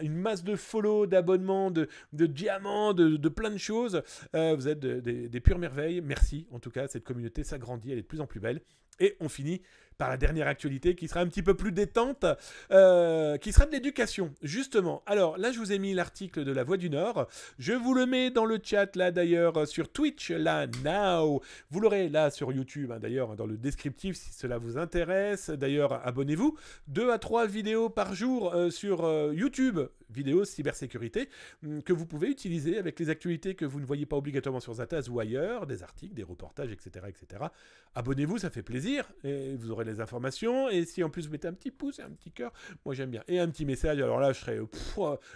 une masse de follow, d'abonnements, de diamants, de plein de choses. Vous êtes des pures merveilles. Merci, en tout cas, cette communauté s'agrandit, elle est de plus en plus belle. Et on finit par la dernière actualité qui sera un petit peu plus détente, qui sera de l'éducation, justement. Alors là, je vous ai mis l'article de La Voix du Nord. Je vous le mets dans le chat, là, d'ailleurs, sur Twitch, là, now. Vous l'aurez, là, sur YouTube, hein, d'ailleurs, dans le descriptif, si cela vous intéresse. D'ailleurs, abonnez-vous. 2 à 3 vidéos par jour sur YouTube, vidéos cybersécurité, que vous pouvez utiliser avec les actualités que vous ne voyez pas obligatoirement sur Zataz ou ailleurs, des articles, des reportages, etc., etc. Abonnez-vous, ça fait plaisir, et vous aurez les informations, et si en plus vous mettez un petit pouce et un petit cœur, moi j'aime bien, et un petit message, alors là je serai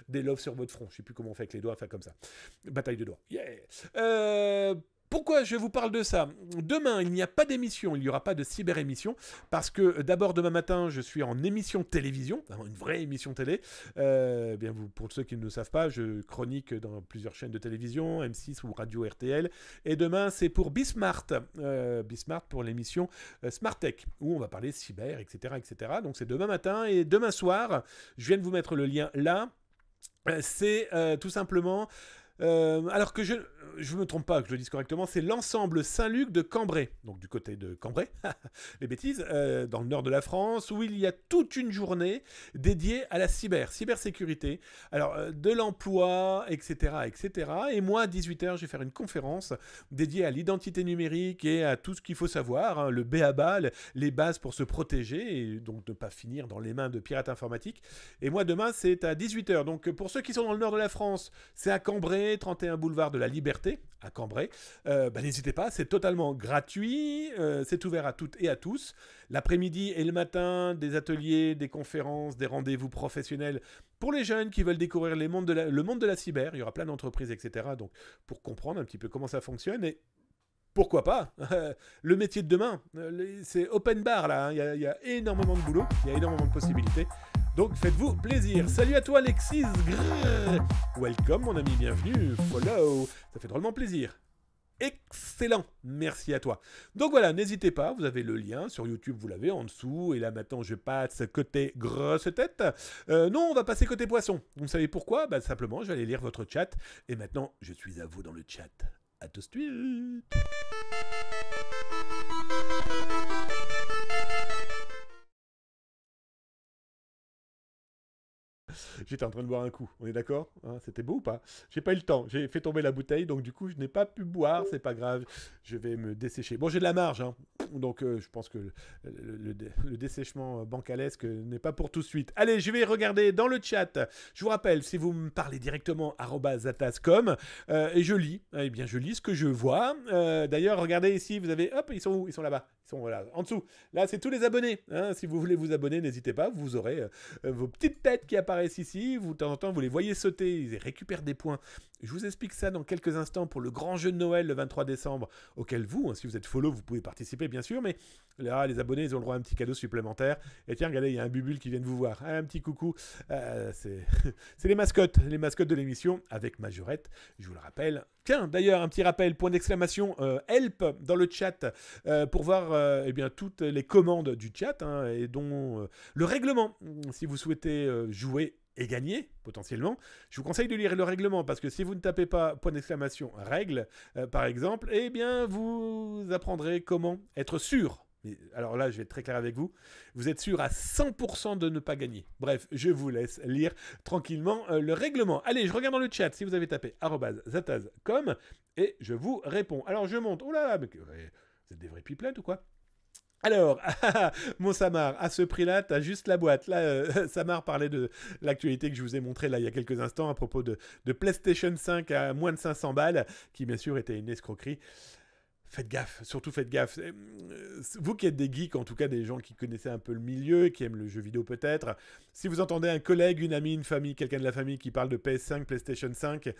des loves sur votre front, je sais plus comment on fait avec les doigts, enfin comme ça, bataille de doigts, yeah. Pourquoi je vous parle de ça? Demain, il n'y a pas d'émission, il n'y aura pas de cyber-émission, parce que d'abord, demain matin, je suis en émission télévision, une vraie émission télé. Bien, pour ceux qui ne le savent pas, je chronique dans plusieurs chaînes de télévision, M6 ou Radio RTL. Et demain, c'est pour Bismart, Bismart pour l'émission Smart Tech, où on va parler cyber, etc., etc. Donc c'est demain matin et demain soir. Je viens de vous mettre le lien là. C'est tout simplement... alors que je me trompe pas, que je le dise correctement, c'est l'ensemble Saint-Luc de Cambrai, donc du côté de Cambrai, les bêtises, dans le nord de la France, où il y a toute une journée dédiée à la cybersécurité, alors de l'emploi, etc., etc. Et moi, à 18h, je vais faire une conférence dédiée à l'identité numérique et à tout ce qu'il faut savoir, hein, le b.a.-ba, les bases pour se protéger, et donc ne pas finir dans les mains de pirates informatiques. Et moi, demain, c'est à 18h. Donc pour ceux qui sont dans le nord de la France, c'est à Cambrai, 31 boulevard de la Liberté, à Cambrai. N'hésitez pas, c'est totalement gratuit, c'est ouvert à toutes et à tous. L'après-midi et le matin, des ateliers, des conférences, des rendez-vous professionnels pour les jeunes qui veulent découvrir le monde de la cyber. Il y aura plein d'entreprises, etc. Donc, pour comprendre un petit peu comment ça fonctionne et pourquoi pas le métier de demain, c'est open bar là, hein. Il y a énormément de boulot, il y a énormément de possibilités. Donc faites-vous plaisir. Salut à toi Alexis. Welcome mon ami, bienvenue. Follow. Ça fait drôlement plaisir. Excellent, merci à toi. Donc voilà, n'hésitez pas, vous avez le lien sur YouTube, vous l'avez en dessous. Et là maintenant je passe côté grosse tête. Non, on va passer côté poisson. Vous savez pourquoi? Simplement, je vais aller lire votre chat. Et maintenant, je suis à vous dans le chat. À tout de suite. J'étais en train de boire un coup, on est d'accord, hein? C'était beau ou pas? J'ai pas eu le temps, j'ai fait tomber la bouteille, donc du coup je n'ai pas pu boire, c'est pas grave, je vais me dessécher. Bon, j'ai de la marge, hein, donc je pense que le dessèchement bancalesque n'est pas pour tout de suite. Allez, je vais regarder dans le chat. Je vous rappelle, si vous me parlez directement, @zatascom, et je lis, eh bien je lis ce que je vois. D'ailleurs, regardez ici, vous avez, hop, ils sont où? Ils sont là-bas. Ils sont voilà, en dessous. Là, c'est tous les abonnés, hein. Si vous voulez vous abonner, n'hésitez pas, vous aurez vos petites têtes qui apparaissent ici. Vous, de temps en temps, vous les voyez sauter, ils récupèrent des points. Je vous explique ça dans quelques instants pour le grand jeu de Noël le 23 décembre, auquel vous, hein, si vous êtes follow, vous pouvez participer, bien sûr, mais là, les abonnés, ils ont le droit à un petit cadeau supplémentaire. Et tiens, regardez, il y a un Bubule qui vient de vous voir. Un petit coucou. C'est les mascottes de l'émission avec Majorette, je vous le rappelle. Tiens, d'ailleurs, un petit rappel, point d'exclamation, help dans le chat pour voir eh bien, toutes les commandes du chat, hein, et dont le règlement, si vous souhaitez jouer et gagner, potentiellement, je vous conseille de lire le règlement, parce que si vous ne tapez pas point d'exclamation règle, par exemple, eh bien, vous apprendrez comment être sûr. Mais, alors là, je vais être très clair avec vous, vous êtes sûr à 100% de ne pas gagner. Bref, je vous laisse lire tranquillement le règlement. Allez, je regarde dans le chat si vous avez tapé @zataz.com et je vous réponds. Alors, je monte. Oh là là, mais vous êtes des vrais pipelettes ou quoi? Alors, mon Samar, à ce prix-là, t'as juste la boîte. Là, Samar parlait de l'actualité que je vous ai montrée là il y a quelques instants à propos de PlayStation 5 à moins de 500 balles, qui bien sûr était une escroquerie. Faites gaffe, surtout faites gaffe. Vous qui êtes des geeks, en tout cas des gens qui connaissaient un peu le milieu, qui aiment le jeu vidéo peut-être, si vous entendez un collègue, une amie, une famille, quelqu'un de la famille qui parle de PS5, PlayStation 5,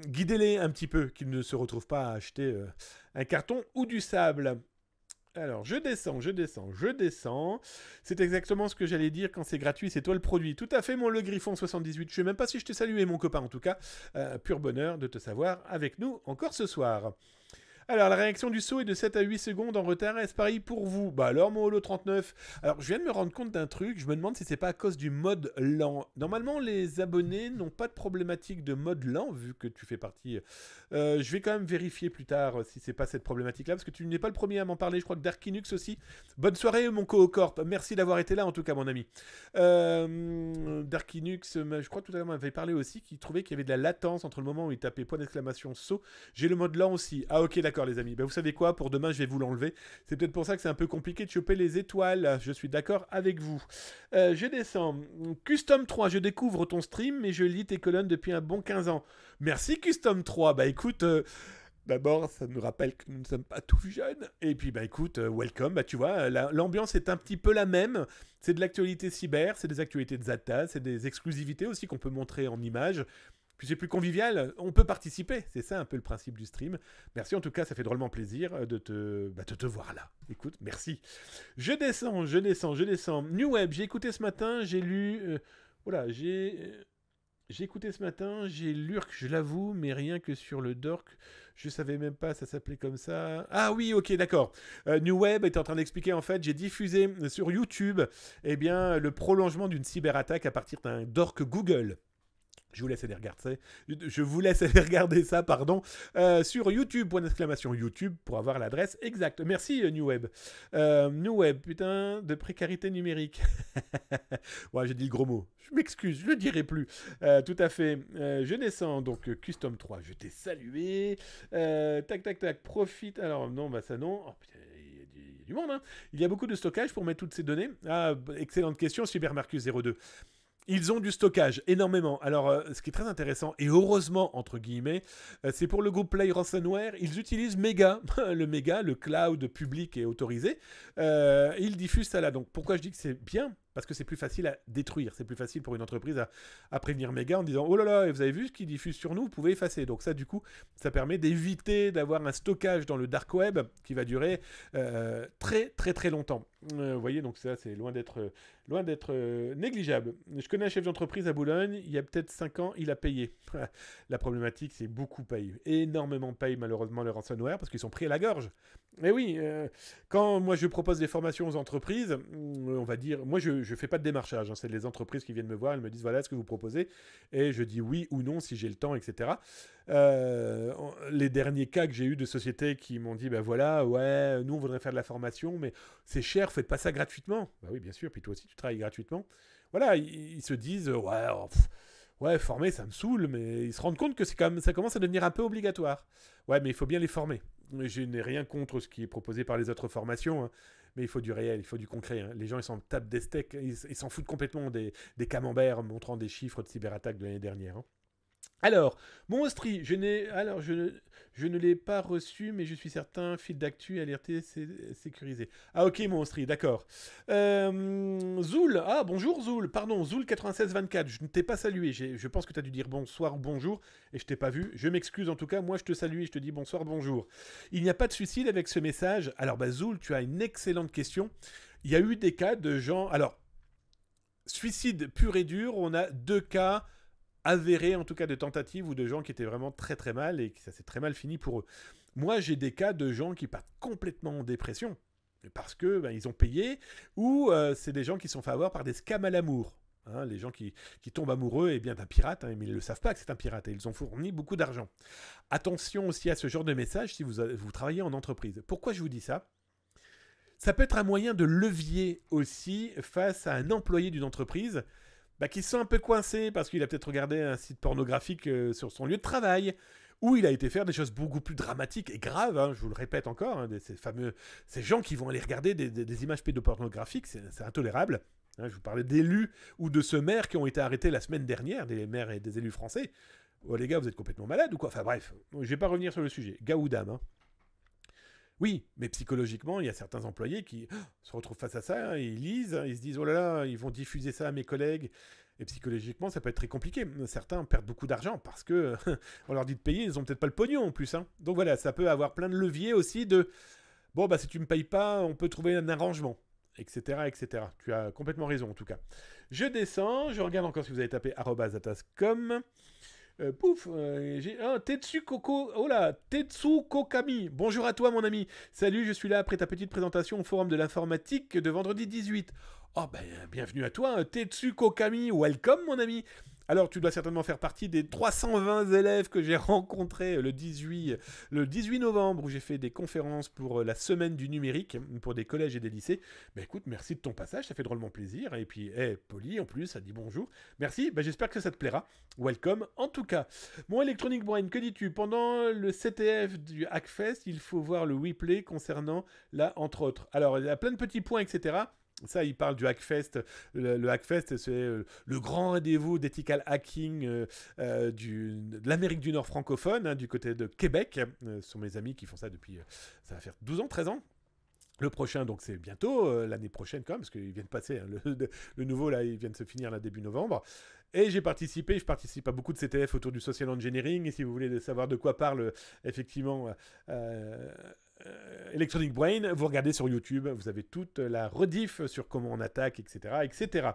guidez-les un petit peu, qu'ils ne se retrouvent pas à acheter un carton ou du sable. Alors, je descends. C'est exactement ce que j'allais dire quand c'est gratuit, c'est toi le produit. Tout à fait, mon Le Griffon 78. Je sais même pas si je t'ai salué, mon copain, en tout cas. Pur bonheur de te savoir avec nous encore ce soir. Alors, la réaction du saut est de 7 à 8 secondes en retard. Est-ce pareil pour vous? Bah alors, mon Holo 39. Alors, je viens de me rendre compte d'un truc. Je me demande si c'est pas à cause du mode lent. Normalement, les abonnés n'ont pas de problématique de mode lent, vu que tu fais partie. Je vais quand même vérifier plus tard si c'est pas cette problématique-là, parce que tu n'es pas le premier à m'en parler. Je crois que Darkinux aussi. Bonne soirée, mon Coocorp. Merci d'avoir été là, en tout cas, mon ami. Darkinux, je crois que tout à l'heure, m'avait parlé aussi, qu'il trouvait qu'il y avait de la latence entre le moment où il tapait point d'exclamation saut. J'ai le mode lent aussi. Ah, ok, d'accord, les amis. Ben, vous savez quoi? Pour demain, je vais vous l'enlever. C'est peut-être pour ça que c'est un peu compliqué de choper les étoiles. Je suis d'accord avec vous. Je descends. Custom 3, je découvre ton stream, mais je lis tes colonnes depuis un bon 15 ans. Merci, Custom 3. Bah, écoute... D'abord, ça nous rappelle que nous ne sommes pas tout jeunes. Et puis, bah écoute, welcome. Bah tu vois, l'ambiance est un petit peu la même. C'est de l'actualité cyber, c'est des actualités de Zata, c'est des exclusivités aussi qu'on peut montrer en images. Puis c'est plus convivial, on peut participer. C'est ça un peu le principe du stream. Merci en tout cas, ça fait drôlement plaisir de te voir là. Écoute, merci. Je descends. New Web, j'ai écouté ce matin, j'ai lu... J'ai écouté ce matin, j'ai l'URC, je l'avoue, mais rien que sur le dork, je savais même pas, ça s'appelait comme ça. Ah oui, ok, d'accord. New Web était en train d'expliquer, en fait, j'ai diffusé sur YouTube, eh bien, le prolongement d'une cyberattaque à partir d'un dork Google. Je vous laisse aller regarder ça. Je vous laisse aller regarder ça, pardon, sur YouTube, point d'exclamation YouTube, pour avoir l'adresse exacte. Merci, New Web. New Web, putain, de précarité numérique. Ouais, j'ai dit le gros mot. Je m'excuse, je le dirai plus. Tout à fait. Je descends, donc Custom 3, je t'ai salué. Tac, tac, tac, profite. Alors, non, bah ça non. Oh, putain, il y a du monde, hein. Il y a beaucoup de stockage pour mettre toutes ces données. Ah, excellente question, Cybermarcus02. Ils ont du stockage, énormément. Alors, ce qui est très intéressant, et heureusement, entre guillemets, c'est pour le groupe Play Ransomware, ils utilisent Mega, le cloud public et autorisé. Ils diffusent ça là. Donc, pourquoi je dis que c'est bien ? Parce que c'est plus facile à détruire. C'est plus facile pour une entreprise à prévenir Mega en disant « Oh là là, vous avez vu ce qu'ils diffusent sur nous ? Vous pouvez effacer. » Donc ça, du coup, ça permet d'éviter d'avoir un stockage dans le dark web qui va durer très, très, très longtemps. Vous voyez, donc ça, c'est loin d'être négligeable. Je connais un chef d'entreprise à Boulogne, il y a peut-être 5 ans, il a payé. La problématique, c'est beaucoup payent. Énormément payent, malheureusement, le ransomware parce qu'ils sont pris à la gorge. Et oui, quand moi je propose des formations aux entreprises, on va dire, moi je fais pas de démarchage, hein, c'est les entreprises qui viennent me voir, elles me disent voilà ce que vous proposez, et je dis oui ou non si j'ai le temps, etc. Les derniers cas que j'ai eu de sociétés qui m'ont dit ben voilà, ouais, nous on voudrait faire de la formation, mais c'est cher, faites pas ça gratuitement. Bah oui, bien sûr, puis toi aussi tu travailles gratuitement. Voilà, ils se disent ouais, oh, ouais, former ça me saoule, mais ils se rendent compte que c'est quand même, ça commence à devenir un peu obligatoire. Ouais, mais il faut bien les former. Je n'ai rien contre ce qui est proposé par les autres formations, hein, mais il faut du réel, il faut du concret. Hein. Les gens, ils s'en tapent des steaks, ils s'en foutent complètement des camemberts montrant des chiffres de cyberattaques de l'année dernière. Hein. Alors, mon Ostri, je ne l'ai pas reçu, mais je suis certain, fil d'actu, alerté, sécurisé. Ah ok, mon Ostri, d'accord. Zoul, ah bonjour Zoul, pardon, Zoul9624, je ne t'ai pas salué, je pense que tu as dû dire bonsoir, bonjour, et je t'ai pas vu, je m'excuse en tout cas, moi je te salue et je te dis bonsoir, bonjour. Il n'y a pas de suicide avec ce message, alors bah Zoul, tu as une excellente question. Il y a eu des cas de gens, alors, suicide pur et dur, on a 2 cas avérés en tout cas de tentatives ou de gens qui étaient vraiment très très mal et que ça s'est très mal fini pour eux. Moi j'ai des cas de gens qui partent complètement en dépression parce que ils ont payé ou c'est des gens qui sont fait avoir par des scams à l'amour. Hein, les gens qui tombent amoureux bien d'un pirate, hein, mais ils ne le savent pas que c'est un pirate et ils ont fourni beaucoup d'argent. Attention aussi à ce genre de message si vous travaillez en entreprise. Pourquoi je vous dis ça ? Ça peut être un moyen de levier aussi face à un employé d'une entreprise qui se sent un peu coincé parce qu'il a peut-être regardé un site pornographique sur son lieu de travail, où il a été faire des choses beaucoup plus dramatiques et graves, hein, je vous le répète encore, hein, ces gens qui vont aller regarder des images pédopornographiques, c'est intolérable. Hein, je vous parlais d'élus ou de ce maire qui ont été arrêtés la semaine dernière, des maires et des élus français. Oh les gars, vous êtes complètement malades ou quoi ? Enfin bref, je ne vais pas revenir sur le sujet. Gars ou dame, hein. Oui, mais psychologiquement, il y a certains employés qui se retrouvent face à ça, ils lisent, ils se disent « Oh là là, ils vont diffuser ça à mes collègues ». Et psychologiquement, ça peut être très compliqué. Certains perdent beaucoup d'argent parce que on leur dit de payer, ils n'ont peut-être pas le pognon en plus. Hein. Donc voilà, ça peut avoir plein de leviers aussi de « Bon, si tu ne me payes pas, on peut trouver un arrangement ». Etc., etc. Tu as complètement raison en tout cas. Je descends, je regarde encore si vous avez tapé @atascom. J'ai Tetsu Koko. Oh là, Tetsu Kokami. Bonjour à toi, mon ami. Salut, je suis là après ta petite présentation au forum de l'informatique de vendredi 18. Oh, bienvenue à toi, Tetsu Kokami. Welcome, mon ami. Alors, tu dois certainement faire partie des 320 élèves que j'ai rencontrés le 18 novembre, où j'ai fait des conférences pour la semaine du numérique, pour des collèges et des lycées. Écoute, merci de ton passage, ça fait drôlement plaisir. Et puis, poli en plus, ça dit bonjour. Merci, j'espère que ça te plaira. Welcome, en tout cas. Mon Electronic Brain, que dis-tu ? Pendant le CTF du Hackfest, il faut voir le replay concernant là, entre autres. Alors, il y a plein de petits points, etc., Ça, il parle du Hackfest. Le Hackfest, c'est le grand rendez-vous d'ethical hacking de l'Amérique du Nord francophone, hein, du côté de Québec. Ce sont mes amis qui font ça depuis, ça va faire 12 ans, 13 ans. Le prochain, donc c'est bientôt, l'année prochaine quand même, parce qu'ils viennent passer, hein, le nouveau, là, il vient de se finir là, début novembre. Et je participe à beaucoup de CTF autour du social engineering, et si vous voulez savoir de quoi parle, effectivement, Electronic Brain, vous regardez sur YouTube, vous avez toute la rediff sur comment on attaque, etc., etc.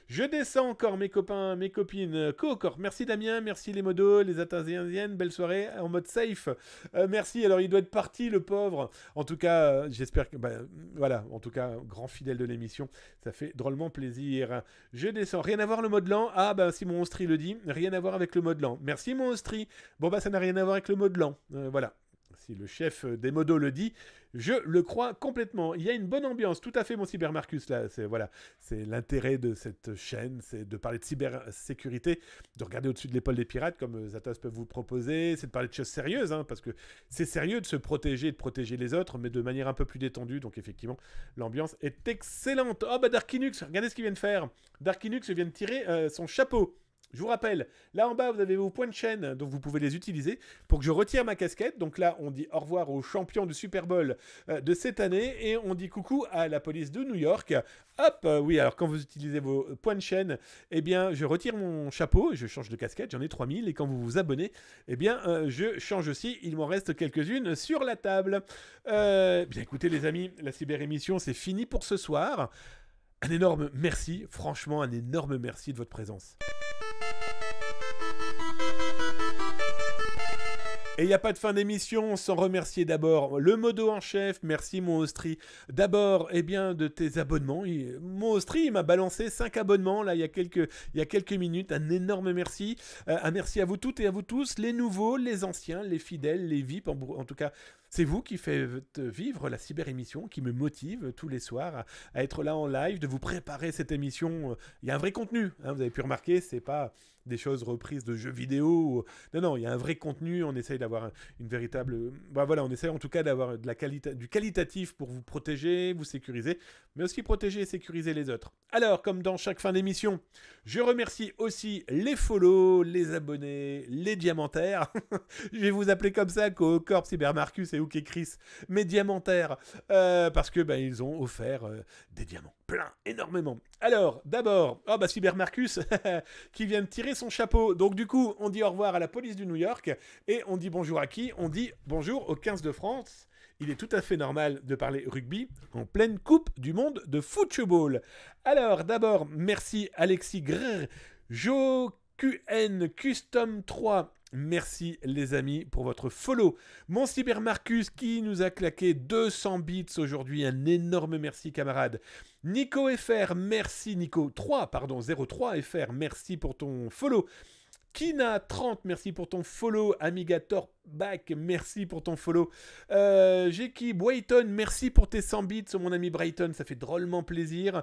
Je descends encore, mes copains, mes copines. Co-corp, merci Damien, merci les modos, les Atasiennes, belle soirée en mode safe. Merci, alors il doit être parti, le pauvre. En tout cas, j'espère que... voilà, en tout cas, grand fidèle de l'émission, ça fait drôlement plaisir. Je descends, rien à voir le mode lent. Ah, si mon Ostri le dit, rien à voir avec le mode lent. Merci mon Ostri. Bon, ça n'a rien à voir avec le mode lent. Voilà. Si le chef des modos le dit, je le crois complètement. Il y a une bonne ambiance, tout à fait, mon Cybermarcus, là. C'est l'intérêt de cette chaîne, c'est de parler de cybersécurité, de regarder au-dessus de l'épaule des pirates, comme Zatos peut vous le proposer, c'est de parler de choses sérieuses, hein, parce que c'est sérieux de se protéger, de protéger les autres, mais de manière un peu plus détendue. Donc, effectivement, l'ambiance est excellente. Oh, Darkinux, regardez ce qu'il vient de faire. Darkinux vient de tirer son chapeau. Je vous rappelle, là en bas, vous avez vos points de chaîne, donc vous pouvez les utiliser pour que je retire ma casquette. Donc là, on dit au revoir aux champions du Super Bowl de cette année et on dit coucou à la police de New York. Hop, oui, alors quand vous utilisez vos points de chaîne, eh bien, je retire mon chapeau et je change de casquette, j'en ai 3000. Et quand vous vous abonnez, eh bien, je change aussi. Il m'en reste quelques-unes sur la table. Bien écoutez les amis, la cyber-émission, c'est fini pour ce soir. Un énorme merci, franchement, un énorme merci de votre présence. Et il n'y a pas de fin d'émission sans remercier d'abord le modo en chef. Merci mon Ostri. D'abord, de tes abonnements. Mon Ostri, il m'a balancé 5 abonnements là il y a quelques minutes. Un énorme merci. Un merci à vous toutes et à vous tous, les nouveaux, les anciens, les fidèles, les VIP. En tout cas, c'est vous qui faites vivre la cyber-émission, qui me motive tous les soirs à être là en live, de vous préparer cette émission. Il y a un vrai contenu, hein, vous avez pu remarquer, c'est pas des choses reprises de jeux vidéo. Non, il y a un vrai contenu, on essaye d'avoir une véritable... on essaye en tout cas d'avoir du qualitatif pour vous protéger, vous sécuriser, mais aussi protéger et sécuriser les autres. Alors, comme dans chaque fin d'émission, je remercie aussi les follow, les abonnés, les diamantaires. Je vais vous appeler comme ça, Co-corp, Cybermarcus et Hook et Chris, mes diamantaires, parce que ils ont offert des diamants. Plein, énormément. Alors, d'abord, Cybermarcus qui vient de tirer son chapeau. Donc du coup, on dit au revoir à la police du New York et on dit bonjour à qui? On dit bonjour au 15 de France. Il est tout à fait normal de parler rugby en pleine coupe du monde de football. Alors, d'abord, merci Alexis Grrr, JoQN Custom 3. Merci les amis pour votre follow. Mon Cybermarcus qui nous a claqué 200 bits aujourd'hui. Un énorme merci camarade. Nico FR, merci Nico. 03 FR, merci pour ton follow. Kina 30, merci pour ton follow. Amigator Back, merci pour ton follow. Jeki Brighton, merci pour tes 100 bits, mon ami Brighton, ça fait drôlement plaisir.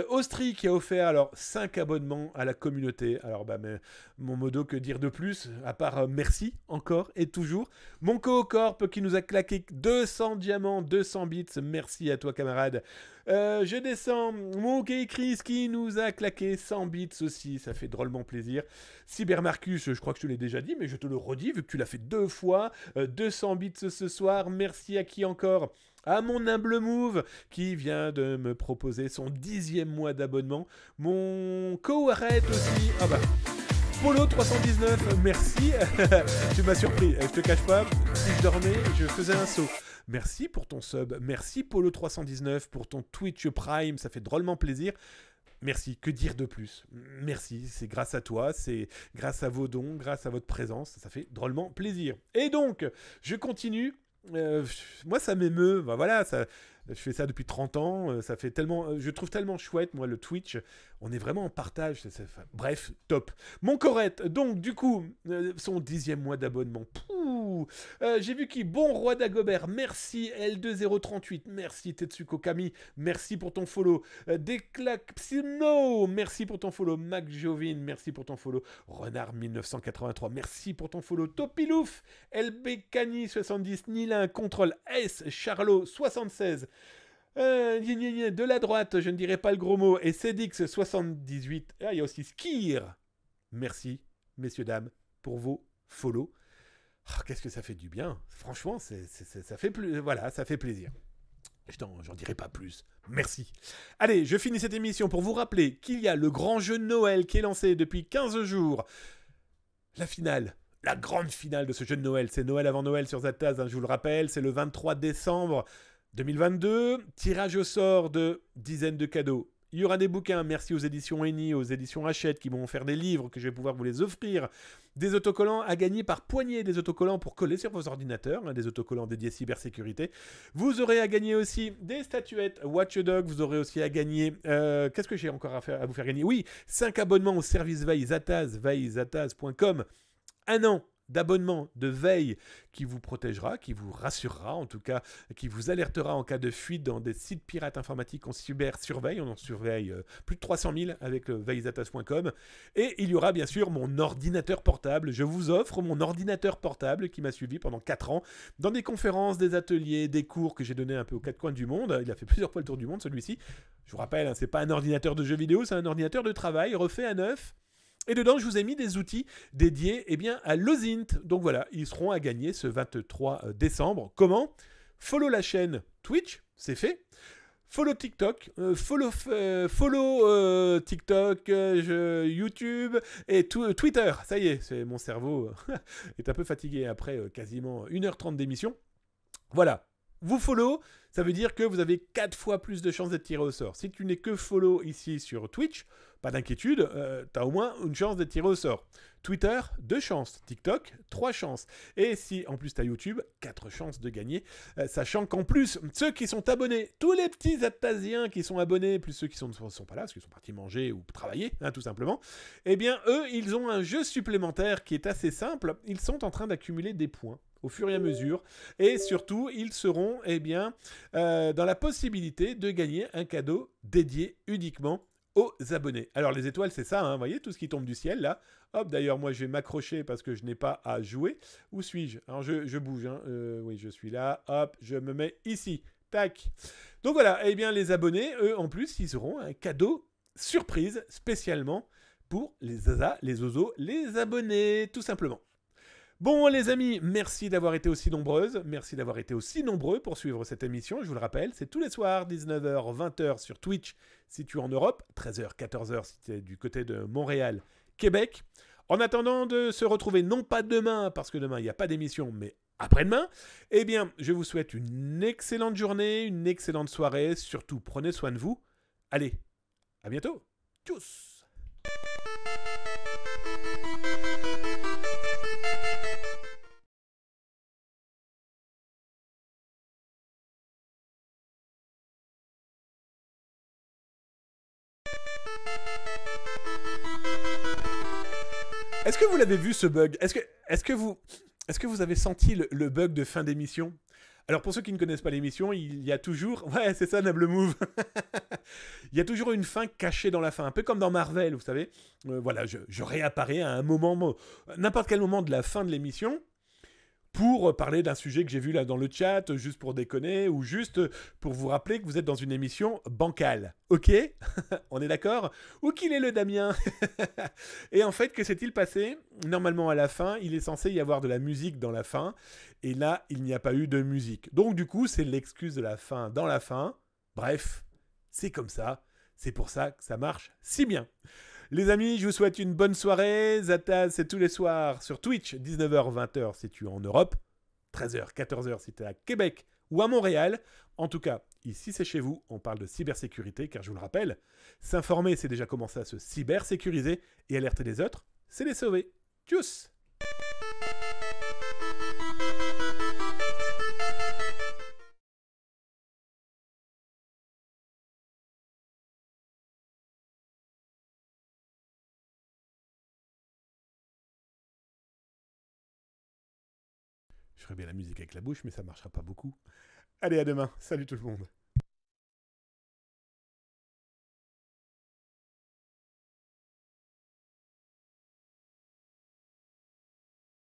Ostri qui a offert 5 abonnements à la communauté. Alors mais, mon modo, que dire de plus à part merci encore et toujours. Mon Co-corp qui nous a claqué 200 diamants, 200 bits, merci à toi camarade. Je descends, mon OK Chris qui nous a claqué 100 bits aussi, ça fait drôlement plaisir. Cybermarcus, je crois que je te l'ai déjà dit, mais je te le redis vu que tu l'as fait 2 fois. 200 bits ce soir, merci à qui encore? À mon humble move qui vient de me proposer son 10e mois d'abonnement. Mon co-arrête aussi. Polo 319, merci. Tu m'as surpris, je te cache pas, si je dormais, je faisais un saut. Merci pour ton sub, merci Polo 319 pour ton Twitch Prime, ça fait drôlement plaisir. Merci, que dire de plus? Merci, c'est grâce à toi, c'est grâce à vos dons, grâce à votre présence, ça fait drôlement plaisir. Et donc, je continue, moi ça m'émeut, je fais ça depuis 30 ans, ça fait tellement, je trouve tellement chouette, moi, le Twitch, on est vraiment en partage, bref, top. Mon Corette, donc, du coup, son 10e mois d'abonnement, j'ai vu qui? Bon Roi d'Agobert, merci, L2038, merci Tetsuko Kami, merci pour ton follow, Déclac Psino, merci pour ton follow, Mac Jovin, merci pour ton follow, Renard 1983, merci pour ton follow, Topilouf, LB Cani 70, Nilin, Contrôle S, Charlot 76, de la droite, je ne dirai pas le gros mot, et Cedix 78, il y a aussi Skir, merci, messieurs, dames, pour vos follow. Oh, qu'est-ce que ça fait du bien. Franchement, ça fait plaisir. J'en dirai pas plus. Merci. Allez, je finis cette émission pour vous rappeler qu'il y a le grand jeu de Noël qui est lancé depuis 15 jours. La finale la grande finale de ce jeu de Noël. C'est Noël avant Noël sur Zataz, hein, je vous le rappelle. C'est le 23 décembre 2022. Tirage au sort de dizaines de cadeaux. Il y aura des bouquins, merci aux éditions Eni, aux éditions Hachette qui vont faire des livres que je vais pouvoir vous les offrir. Des autocollants à gagner par poignée, des autocollants pour coller sur vos ordinateurs, hein, des autocollants dédiés cybersécurité. Vous aurez à gagner aussi des statuettes Watchdog, vous aurez aussi à gagner... qu'est-ce que j'ai encore à vous faire gagner? Oui, 5 abonnements au service veille Zataz, veillezataz.com. Un an d'abonnement de veille qui vous protégera, qui vous rassurera, en tout cas, qui vous alertera en cas de fuite dans des sites pirates informatiques. On cyber-surveille, on en surveille plus de 300 000 avec veillezataz.com. Et il y aura bien sûr mon ordinateur portable. Je vous offre mon ordinateur portable qui m'a suivi pendant 4 ans dans des conférences, des ateliers, des cours que j'ai donnés un peu aux 4 coins du monde. Il a fait plusieurs fois le tour du monde, celui-ci. Je vous rappelle, hein, c'est pas un ordinateur de jeux vidéo, c'est un ordinateur de travail refait à neuf. Et dedans, je vous ai mis des outils dédiés à l'OSINT. Donc voilà, ils seront à gagner ce 23 décembre. Comment? Follow la chaîne Twitch, c'est fait. Follow TikTok, follow TikTok, YouTube et Twitter. Ça y est, mon cerveau est un peu fatigué après quasiment 1h30 d'émission. Voilà. Vous follow, ça veut dire que vous avez 4 fois plus de chances d'être tiré au sort. Si tu n'es que follow ici sur Twitch, pas d'inquiétude, tu as au moins une chance d'être tiré au sort. Twitter, 2 chances. TikTok, 3 chances. Et si en plus tu as YouTube, 4 chances de gagner. Sachant qu'en plus, ceux qui sont abonnés, tous les petits Zatasiens qui sont abonnés, plus ceux qui ne sont pas là, parce qu'ils sont partis manger ou travailler, hein, tout simplement, eh bien eux, ils ont un jeu supplémentaire qui est assez simple. Ils sont en train d'accumuler des points au fur et à mesure. Et surtout, ils seront dans la possibilité de gagner un cadeau dédié uniquement aux abonnés. Alors les étoiles, c'est ça, hein, vous voyez, tout ce qui tombe du ciel, là. Hop, d'ailleurs, moi, je vais m'accrocher parce que je n'ai pas à jouer. Où suis-je? Alors, je bouge, hein. Oui, je suis là. Hop, je me mets ici. Tac. Donc voilà, eh bien, les abonnés, eux, en plus, ils auront un cadeau surprise spécialement pour les Zaza, les Ozo, les abonnés, tout simplement. Bon les amis, merci d'avoir été aussi nombreuses, merci d'avoir été aussi nombreux pour suivre cette émission, je vous le rappelle, c'est tous les soirs, 19h, 20h sur Twitch si tu es en Europe, 13h, 14h si tu es du côté de Montréal, Québec. En attendant de se retrouver, non pas demain, parce que demain il n'y a pas d'émission, mais après-demain, eh bien je vous souhaite une excellente journée, une excellente soirée, surtout prenez soin de vous. Allez, à bientôt, tchuss. Est-ce que vous l'avez vu ce bug? Est-ce que vous avez senti le bug de fin d'émission? Alors pour ceux qui ne connaissent pas l'émission, il y a toujours... Ouais, c'est ça, Nable Move. Il y a toujours une fin cachée dans la fin, un peu comme dans Marvel, vous savez. Voilà, je réapparais à un moment, n'importe quel moment de la fin de l'émission, pour parler d'un sujet que j'ai vu là dans le chat, juste pour déconner, ou juste pour vous rappeler que vous êtes dans une émission bancale. Ok? On est d'accord? Où qu'il est le Damien? Et en fait, que s'est-il passé? Normalement, à la fin, il est censé y avoir de la musique dans la fin, et là, il n'y a pas eu de musique. Donc du coup, c'est l'excuse de la fin dans la fin. Bref, c'est comme ça. C'est pour ça que ça marche si bien. Les amis, je vous souhaite une bonne soirée. Zataz, c'est tous les soirs sur Twitch, 19h, 20h si tu es en Europe, 13h, 14h si tu es à Québec ou à Montréal. En tout cas, ici c'est chez vous, on parle de cybersécurité, car je vous le rappelle, s'informer, c'est déjà commencer à se cybersécuriser, et alerter les autres, c'est les sauver. Tchuss! Je ferai bien la musique avec la bouche, mais ça ne marchera pas beaucoup. Allez, à demain. Salut tout le monde.